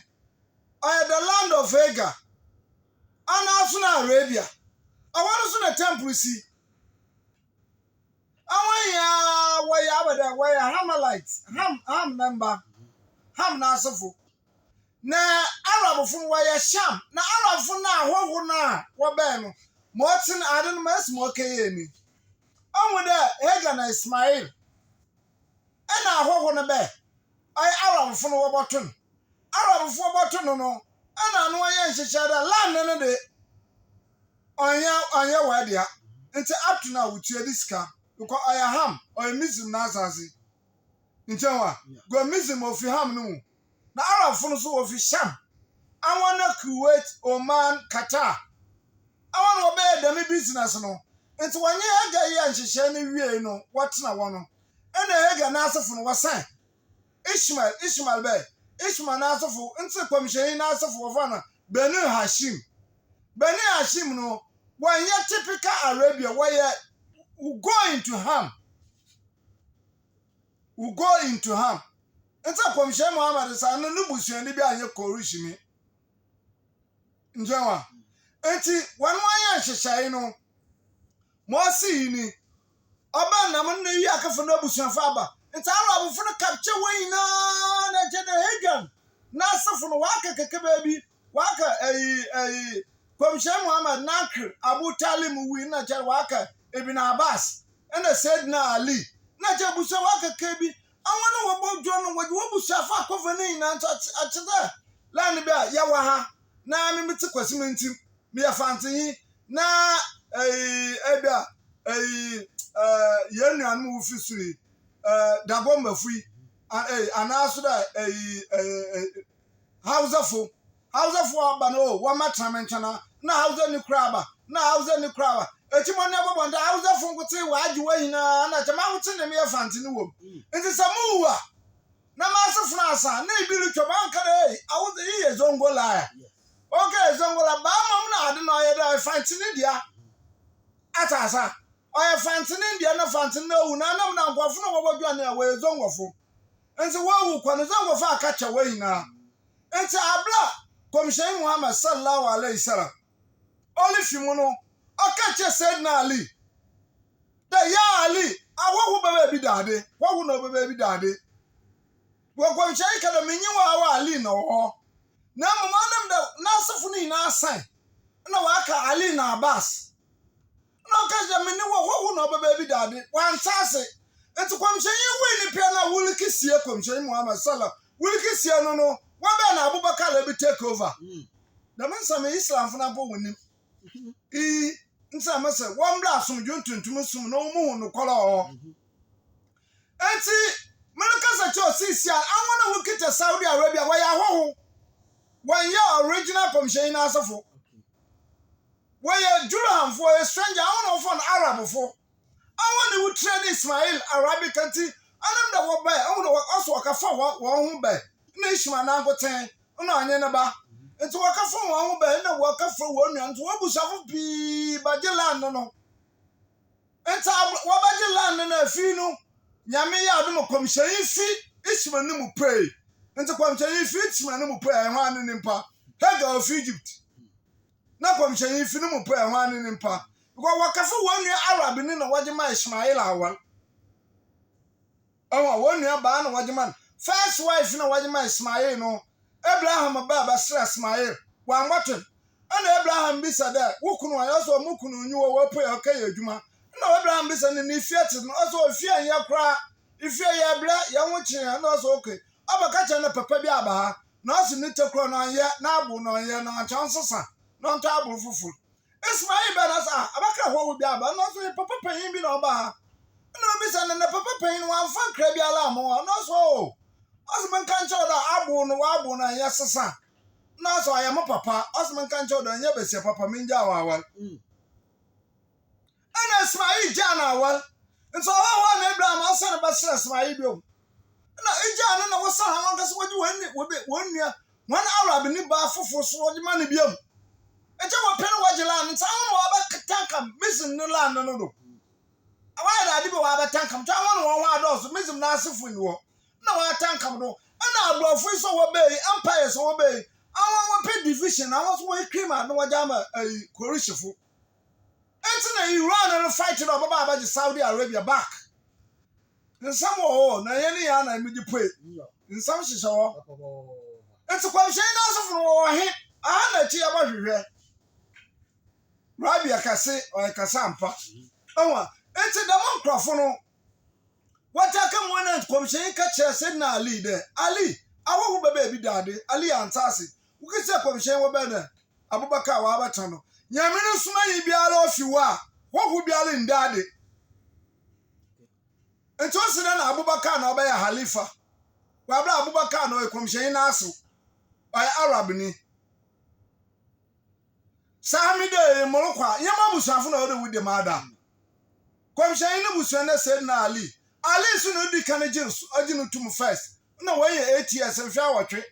The land of Hagar. And also Arabia. I want to see the temple see. Why Hamalites, Ham member, Ham Nasafu. Na Arab from why Sham, na Arab from now, what ben, Morton Adam Mess Mokayemi. On with that, Hagar and Ismail. And now, what on a bear? I Arab from Wabaton. Arab for Baton, no. And I know I answer land and a day. On your idea. Until up to now, with your discount. Because I am or a Muslim Nazazi. In Jawa, go Muslim of Ham no. Now Arab Fonso of Sham. I want to Kuwait, Oman, Qatar. I want to obey the business no. It's 1 year and she shall be no. What's now one? And the Hagar Nasa from was saying Ishmael Bay. Ishmael Nasa for Insequam Nasa for Vanna. Benu Hashim no. 1 year typical Arabia, why we go into Ham. It's a commission Muhammad is an nubusi and be a corruption. Njawa. Enti 1 year shashino. More see Oba na man na yi akafo na abusuafo aba. Nti Arabfo no capture we na je na Hagan. Na asafo no waka keke baabi. Waka Komishan Muhammad Nakr Abu Talib wi na je waka Ibn Abbas. Na Sayyidina Ali. Na je busa waka kebi. Awon wo bo jo no wo busuafo akofo na ina achida. La ni bia ya wa ha. Na mi miti kwasi mentim. Mi ya fantin na ebia yenu anu wo fisuri dagomba fui anaso da Hausafo aba no wa matramenchana na Hausa ni kraba echimo ne bobonda Hausafo nkote wa agi wa hina na chama nkote ne me fanti ni wom nti samuwa na masafo na asa na ibiru twa banka de Hausa yi zongola ya okay zongola ba mam na ade no ye da fanti ni dia atasa oya fanti ni dia na fanti na wu na nam na nkwafo no bobodwa na we zongofo nti wa wu kwano zongofo akacha wa hina nti abla Komishan Muhammad sallallahu alaihi wasallam olifimu no akache Sayyidina Ali da ya Ali awohu baba bi dade wohu no baba bi dade wo Komishan kada menyi wa Ali no ho na mamanam da nasafu ni na asan na waka Ali na Abbas na kaje menyi wohu no baba bi dade wantase nti Komishan yi wi ni pia na wulikisie Komishan Muhammad sallallahu wulikisie no Waba na Abubakar le bi take over. Na mensa me Islam funa bo wonim. Nsa mese wambla asomdwo tuntum sum no mu no kola o. Enti Melaka Sacho sisia anwana hu kita Saudi Arabia wa ya hoho. Wa ya original Komishan na asafo. Wa ya Durham for a stranger anwana for an Arab for. Anwana hu train Ismail Arabic anti anam da wo ba anwana also wakafa wo hu ba. Na ishima na ngoten una anye na ba enti wakafo won ho ba na wakafo won nua enti wabusafo bi bageland no enti wabageland na afi no nyame ya adom Komishan fi ishima ni mu pray enti Komishan fi ishima ni mu pray ho ane nimpa Hagar of Egypt na Komishan fi ni mu pray ho ane nimpa because wakafo won nua Arab ni na wagema Ismail awal won nua ba na wagema first wife na wajima Ismail no Abraham baba sra Ismail wa mwaten ana Abraham bisa da wukunu ayo mukunu nyu wo pe okay adwuma na Abraham bisa ni fiat no also fia ya kra ifia ya bra ya nwuche na also okay abaka cha na papa bi aba ha na also ni tekro no ya na abu no ya na chansesa no nta abu fufu Ismail ba na sa abaka ho bi aba na also papa panyin bi na oba ha na bisa na papa panyin wa fa kra bi ala mo na also Osman kancho da abu na ya sasa. Na so ya mo papa, Osman kancho da nya bese papa minja awal. Ana Ismail jana awal. Nso wa na Abraham asan ba sira Ismail bi o. Na ija na wasa ha nka so wonua. Wan Arab ni ba fofo so wodi ma ne biam. Eje wo pene wagela nta won wa ba tanka misin no land no do. Awai da di be wa ba tanka mta won wo wa do so misin na asefo ni wo. Na wa tankam no na abrofo so wo be empire so wo be awon wo pe division awon so wo cream na wo jama korishifo enti na Iran no fight no baba abaji Saudi Arabia back nsam wo na ye ne ya na mi dipoe nsam hihye wo enti Komishan na so fo wo he na chi aba hwehwe Rabia kase o kase ampa anwa enti da mon krofo no Wataka mwana Komishan kache Sayyidina Ali de Ali awohu baba bi dade Ali antase ukise Komishan wo bena Abubakar wa abatano nyame no suma yi biara ofiwa wohu biara ndade ento sina na Abubakar na obaya halifa wa bra Abubakar no Komishan na aso ay Arab ni Sahami de molokwa yema busafo na ode wudi mada Komishan ni busu na Sayyidina Ali Ali so no di kanajins aginu tum first na we 8 years mfa awotwe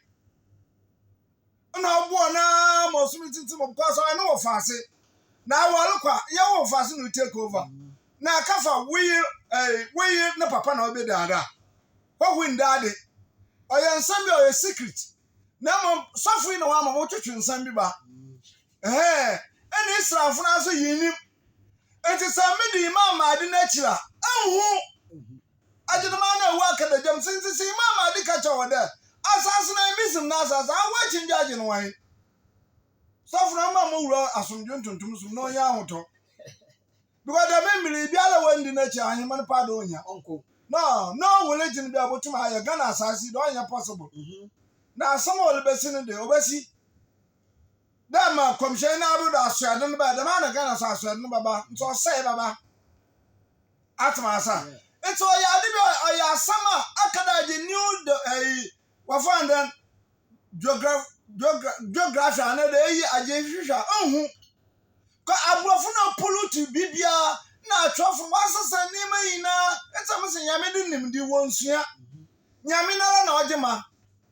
na obo na mosumi tintim because I know fase na walukwa ye wo fase no take over na kafa we na papa na obe dada ko win dade oya nsam bi oya secret na mo sofri na wa ma mo twetwe nsam bi ba eni israfo na so yinim enti sam di imam adi na chira Anhu. Ajinama na wa ka da jam sinsi mama di ka chawo da. Asase na misim na asase anwa chinja no wan. Sofra ma mo wura asomdwe ntontom sum no ya ahoto. Because the memory bi ala wendi na chi ahima pa do onya. Uncle. No religion bi abotum aya Ghana asase do onya possible. Na some will be seen the obesi. That man come shine out of the shed and bad the man again as I said no baba. So say baba. Atmasa. It's all ya summer akada new the wafan then geography and the ajeshisha. Ka abrofo na polluti bibia na atwofo wasesa nima ina etsam se nyame de nimdi wonsua nyame na ogema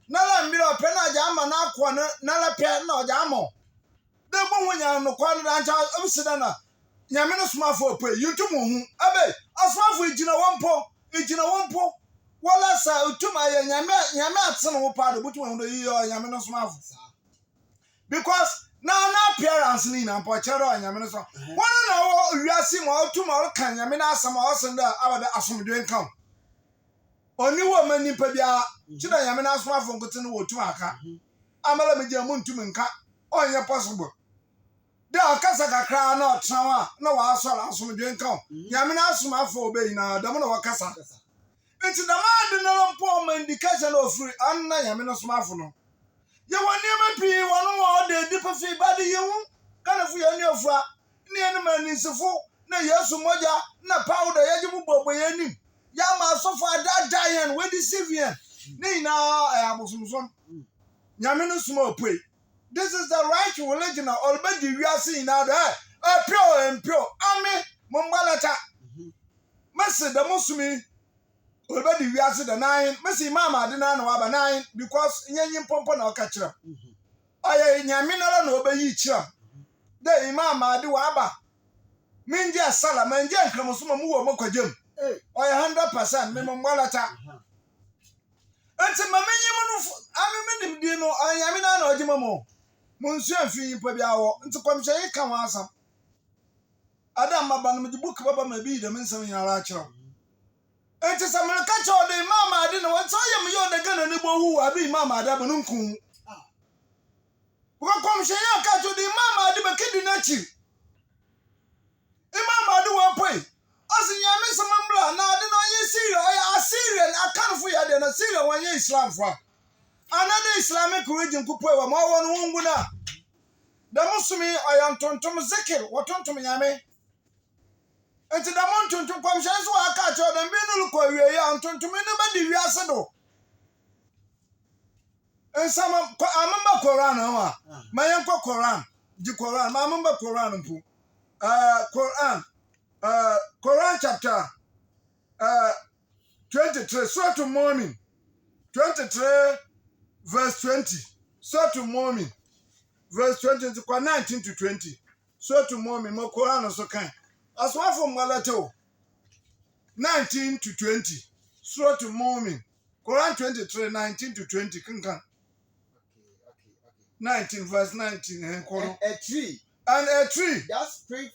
na la mbire ope na aja ama na akọ na la pe na oja amo de bo wonya no kwa na ancha obisida na nyame no smafo ope yutum hu abe asmafo ejina wompo wala sa utum aye nyame atene wo pa do butum hu do yi nyame no smafo because na appearance ni na mpochere anyame no so wonu na wo wiase ma otum o kan nyame na asama o senda abada asomdwe nkan oni wo mani pa bia chida nyame na asoma afo nkote no wotum aka amala meje mu ntum nka onye possible de akasa kakra na otrawa na wa asora asomdwe nkan nyame na asoma afo obeyi na dam na wakasa enti dama de no mpo ma indication of free anna nyame no asoma afo no ye woni ma pi wono wo de di pa fi ba de yewu kana fu ye ni ofra ni ene ma ni sefo na yesu moja na powder ye jibu bobo ye nim ya ma so for that giant we deceive yen ni na abosumsom nyame no suma opue. This is the right religion or be the we are seeing now there pure and pure ame mombalata message the musumi already we are see the 9 message mama de na wa ba 9 because nyenyin pompo na okachira aye nyame na na obeyi chira de mama de wa ba minje sala manje nkramusuma mu wo makwajem oye 100% me mombalata enti mamenyi mu ame di no nyame na ogima mo munsu afi pa bia wo enti komhye ka wa asam adam baba no me book baba ma bi de mensam yara akira enti samel ka cho de mama de no wonso yem yo de gana ni bohu abi mama da bo nku ko komhye ya ka cho de mama de be kidi na chi mama de wo poi nyame samambla na de no ye Syria oya Assyrian akanfo ya de na Syria wanye Islam fa another Islamic religion kupo wa ma won wongu na da musumi oya tontom zikir wotontom nyame enti da mon tontom kwamshe so aka cho da bi no ko wie ya tontom ne ba di wiase do ensama amamba Quran wa mayen ko Quran di Quran ma amamba Quran mpu Quran chapter 23 Surah to Mu'min 23 verse 20 Surah to Mu'min verse 20 to 19 to 20 Surah to Mu'min mo Quran so kan aswafo malato 19 to 20 Surah to Mu'min Quran 23 19 to 20 kan 19 verse 19 a tree and a tree that spring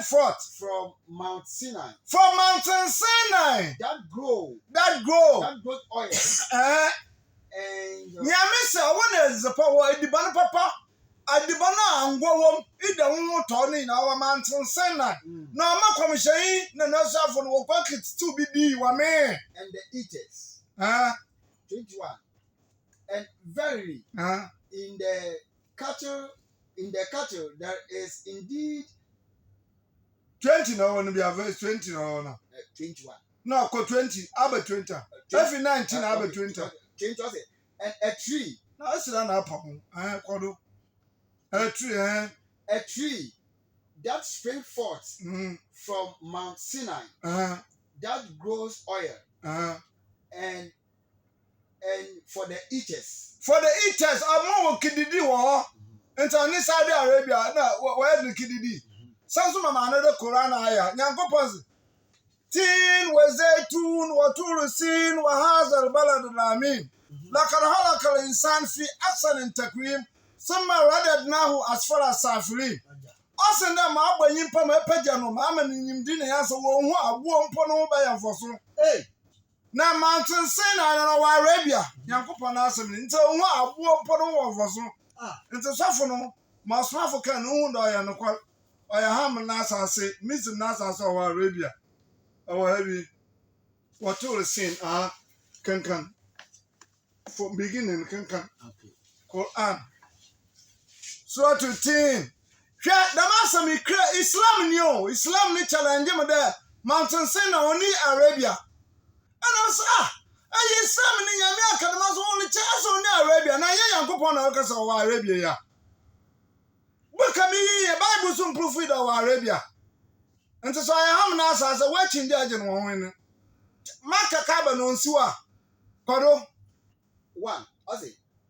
forth from Mount Sinai that grow oil and nyame se wona zepa wo ediban papa adibana angwowom ida wo to ni na wa Mountain Sinai na ma komhyeyi na nasafo no wo packet to bi di wa me and the eaters 21 and verily in the cattle there is indeed 20 no one be verse 20 no 21 no ko 20 about 20 every 19 about 20 and a tree na asira na apam kodo a tree that spring forth from Mount Sinai that grows oil and for the eaters amon kididi wo ento ni Saudi Arabia na wo de kididi sanso mama another Quran aya nyankopon tin wa zaitun wa turusin wa hadha albalad alamin laqad halaka al-insan fi ahsan taqwim thumma radadnahu asfala safilin Ɔsɛ dɛ ma abɔ nyimpa ma epagya no ma ama ne nyimdi ne yasa wɔ hu aboɔ mpo no ba yɛ mfoso. Hey. Na Mountain Sinai no wɔ Arabia. Nyankopɔn asɛm ni. Nti hu aboɔ mpo no wɔ mfoso. Nti sɔfo no ma sɔfo kan hu da ɔyɛ no kwal. Ɔyɛ Ham na asase, Misrim na asase wɔ Arabia. Ɔwɔ ha bi. Wɔtoo sin kankan. From beginning kankan. Okay. Quran. Surah 13. Hwɛ dama asɛm ikra Islam ni o. Islam ni challenge me there. Mountain Sinai oni Arabia. Ana sa ayi Islam ni nyame akadama so oni kyɛ so oni Arabia. Na yɛ Yankopɔn na ɔkasa wɔ Arabia ya. Boka mi yɛ Bible so proof it wɔ Arabia. Nti so ayɛ Ham na asase we change agent wɔ ho ni. Maka Kaaba no nsiwa. Kodo 1. Also,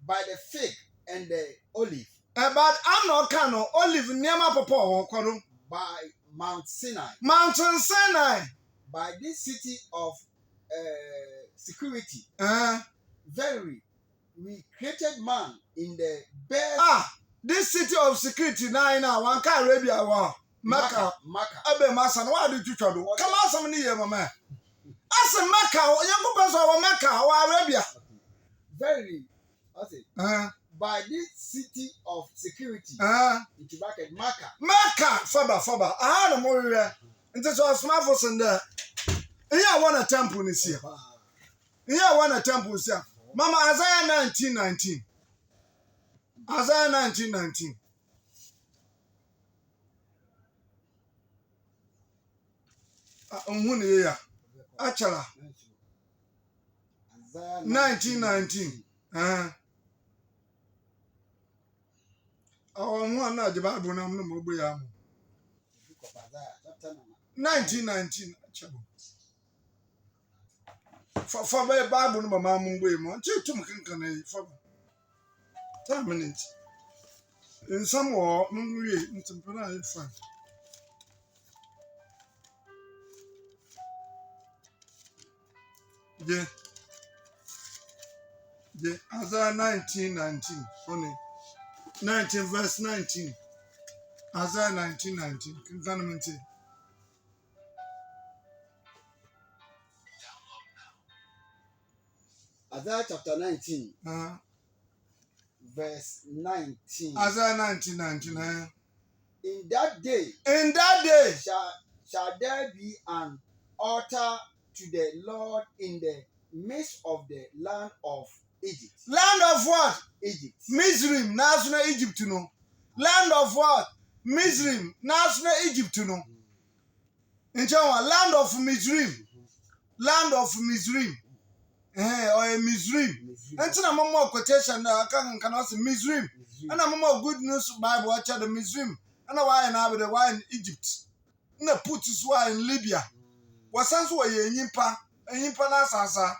by the fig and the olive. But I'm not canon. Olive Niama Popo, Kodo. By Mount Sinai. Mountain Sinai. By this city of security. Verily, we created man in the best. This city of security now, one car Arabia, Mecca. Abe Masan, why did you try to come out some near Mama? As a Mecca, young person of Mecca or Arabia. Verily, I say, by this city of security, into bracket Mecca, Faba. I had a more and this was my first in there. Here, I want a temple this year. Here, I want a temple, sir. Mama, Isaiah 19:19. Isaiah 19:19. Achala. 19:19. One not the Bible, no more. 19:19. For my Bible, no mamma, way more. Chitum can for 10 minutes. In some war, no, in some fun. Yeah. Isaiah 19:19. Only 19 verse 19. Isaiah 19:19. Can Isaiah chapter 19. Verse 19. Isaiah 19:19. In that day shall there be an altar to the Lord in the midst of the land of Egypt. Land of what? Egypt. Mizrim, national Egypt, no. Land of what? Mizrim, national Egypt, no. In China, land of Mizrim. Land of Mizrim. Or Mizrim. And so, I'm more quotation. I can also Mizrim. And I'm more good news Bible watch the Mizrim. And why and I with the why in Egypt. No put this why in Libya. What sense were you in Yimpa Nasasa?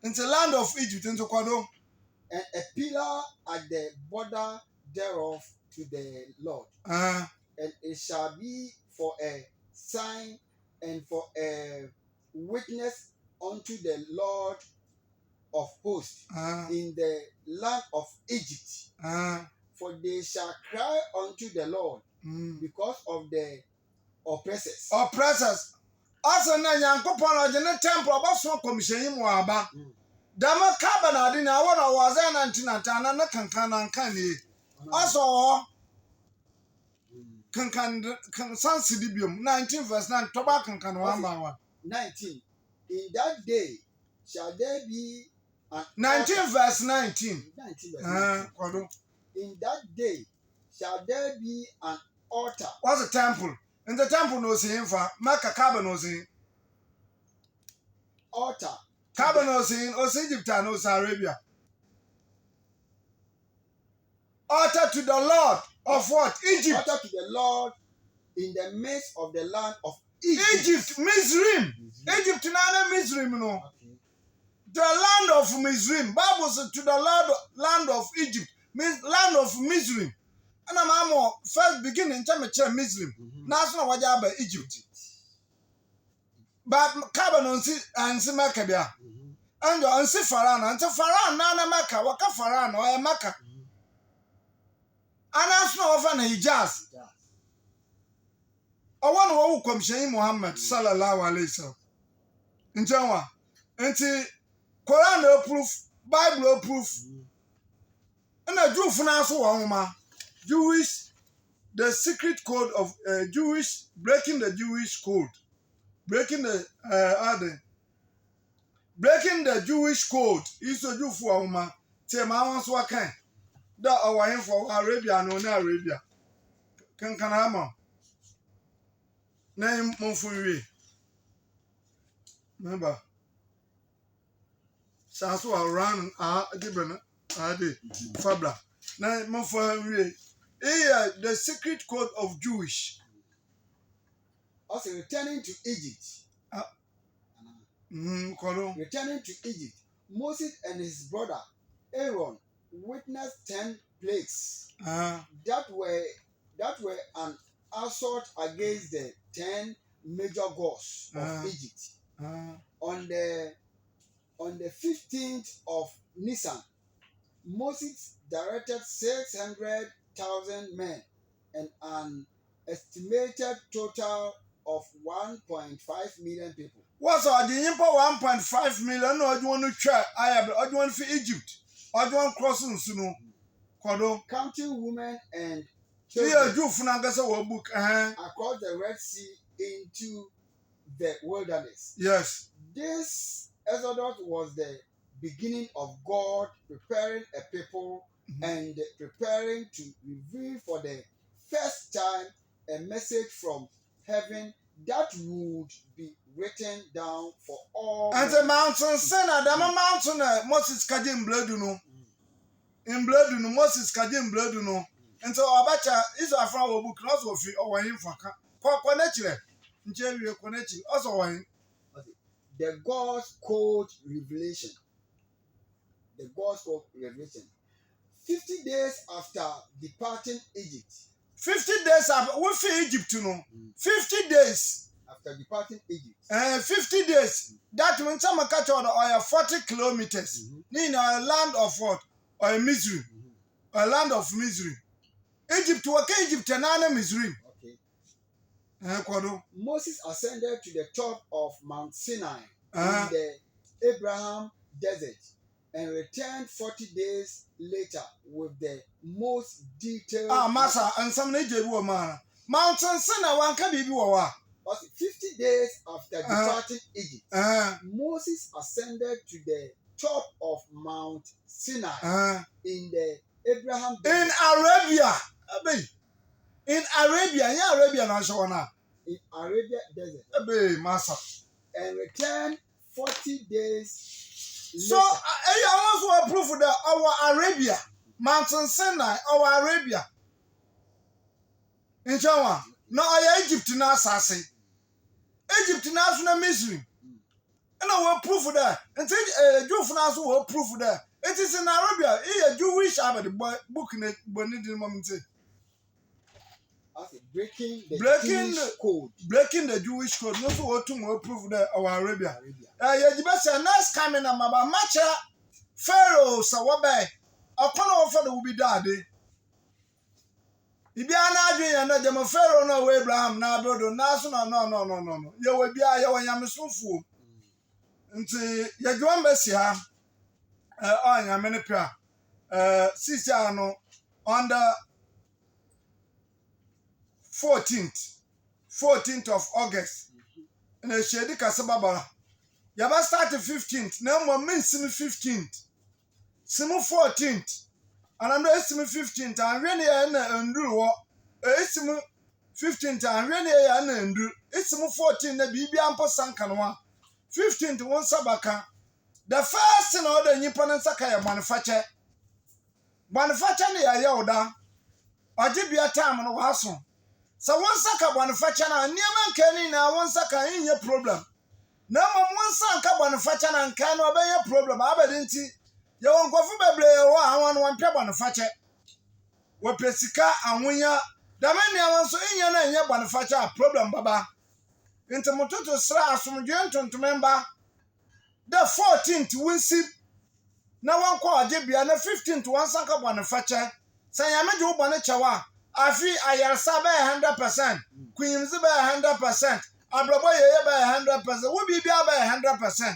In the land of Egypt, into Kwado. And a pillar at the border thereof to the Lord. And it shall be for a sign and for a witness unto the Lord of hosts in the land of Egypt. For they shall cry unto the Lord because of the oppressors. Oppressors. Also, na Yankopɔn ɔgye ne temple ɔbɛso commission yi mu aba. Dama Kaaba na ade na wɔn a wɔazɛ 19 na kankan na nkan nie. Also, kankan sansidi biom 19 verse 9 toba kankan 1 by 1. 19. In that day shall there be an 19 altar. verse 19. 19 verse 19. In that day shall there be an altar. What's the temple? In the temple no sin for Mecca Kaaba no sin. Altar. Kaaba no sin, o Egypt and o Arabia. Altar to the Lord of what? Egypt. Altar to the Lord in the midst of the land of Egypt. Egypt, Mizrim. Egypt na Mizrim no. Okay. The land of Mizrim. Bible says to the land of Egypt. Land of Mizrim. And I'm first beginning to Mizrim. National Wajaba Egypt. But Kaaba no si ansi Mecca bia. And you see Pharaoh, and Pharaoh na Mecca, waka Pharaoh no Mecca. And that's no over Hijaz. ɔwɔ no wɔwo kɔmhyɛni Muhammad sallallahu alaihi wasallam nkyɛn wa nti Quran approve Bible approve na Jewfo na so wɔn ma Jewish the secret code of Jewish breaking the Jewish code breaking the Jewish code is a Jewfo wɔn ma tie ma wɔn so akan da ɔwɔ for Arabia no na Arabia kan ama na monfunwie remember so around Gibrana ade fabla na monfunwie the secret code of Jewish Also returning to Egypt. Returning to Egypt, Moses and his brother Aaron witnessed 10 plagues that were an assault against the 10 major gods of Egypt. On the 15th of Nisan, Moses directed 600,000 men and an estimated total of 1.5 million people. What's our Jimpo 1.5 million? Or do you want to try? I have or do you want for Egypt? Or do you want crossing soon? Kodo. Counting women and children book across the Red Sea into the wilderness. Yes. This exodus was the beginning of God preparing a people and preparing to reveal for the first time a message from heaven that would be written down for all. And the mountain sinner, the mountain Moses Kajim Bleduno. In Bleduno, Moses Kajim Bleduno. And so Abacha is a flower book, also of or him for Quanature. Jerry Quanachi, also one. The God's Code Revelation. The God's Code Revelation. 50 days after departing Egypt. 50 days after we feel Egypt to know. 50 days after departing Egypt. 50 days. That when someone catch on or 40 kilometers. In a land of what? Or misery. A land of misery. Egypt to Egypt and misery. Okay. Moses ascended to the top of Mount Sinai in the Abraham desert and returned 40 days later with the most detailed. Master, and some Nigeria man. Mountain Sinai one can be 50 days after departing Egypt, Moses ascended to the top of Mount Sinai in the Abraham desert. In Arabia. In Arabia, in Arabia desert. Master. And returned 40 days later. So, I also approve that our Arabia, Mountain Sinai, our Arabia. In Jawa, no, Egypt now, Sassy. Egypt now, no misery. And I will prove that. And say, Jew France will prove that. It is in Arabia. Here, Jewish about the book in it, but need the moment. Breaking the code. Breaking the Jewish code. No so to prove that our Arabia. You best say next coming am about matcha Pharaoh sawabe. Upon offer will be daddy. If you are not doing another Pharaoh no Abraham now brother no. You will be a yamisufu. Until you go on Bessia. On your menopia. Sister no under 14th of August. And a shady Casababa. Yaba started 15th. No more means 15th. Simu 14th. And I'm not 15th. And really, and do what? It's 15th. And really, and do. It's 14th. The BB Ampo Sankanwa. 15th, one Sabaka. The first in order Nippon and Sakaya manufacture. Manufacture the Ayoda. Or Jibia time on a wasson. So one saka manufacture and near Kenny now one saka in your problem. No one saka manufacture and can obey your problem. I didn't see. You won't go for one pair manufacture. We pesika and when ya the many ones in your manufacture problem, Baba. Into Mototo Sra from Genton to member the 14th will see. No one called Jibby and the 15th one saka manufacture. Say I made you one chawa. Afi ayarsa be 100%. Queens be 100%. Abrabo ye be 100%. Wo bibia be 100%.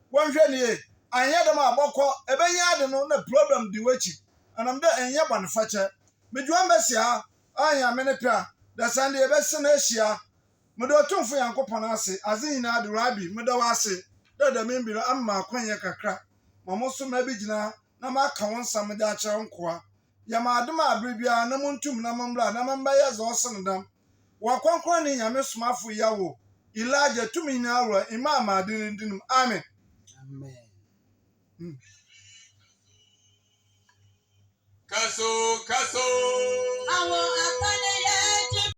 One hwɛ anya dem abɔkɔ ebenya de no na problem di wachi. Anam de enya banfache. Meduan besia anya me ne pra. Da sande ebese na ehia. Mede otumfo yankopɔn ase. Azi nyina de rabi mede wase. Da da membi no amma kwanye kakra. Mamo so ma bi gyina na maka won sam de akyerɛ nkoa. Ya ma adom abribia na montum na mambla na mamba ye zo senedam. Wa kwankwan ni nyame somafo yawo. Elijah tumi na awra imam adinindinum. Amen. Amen. Kaso. Our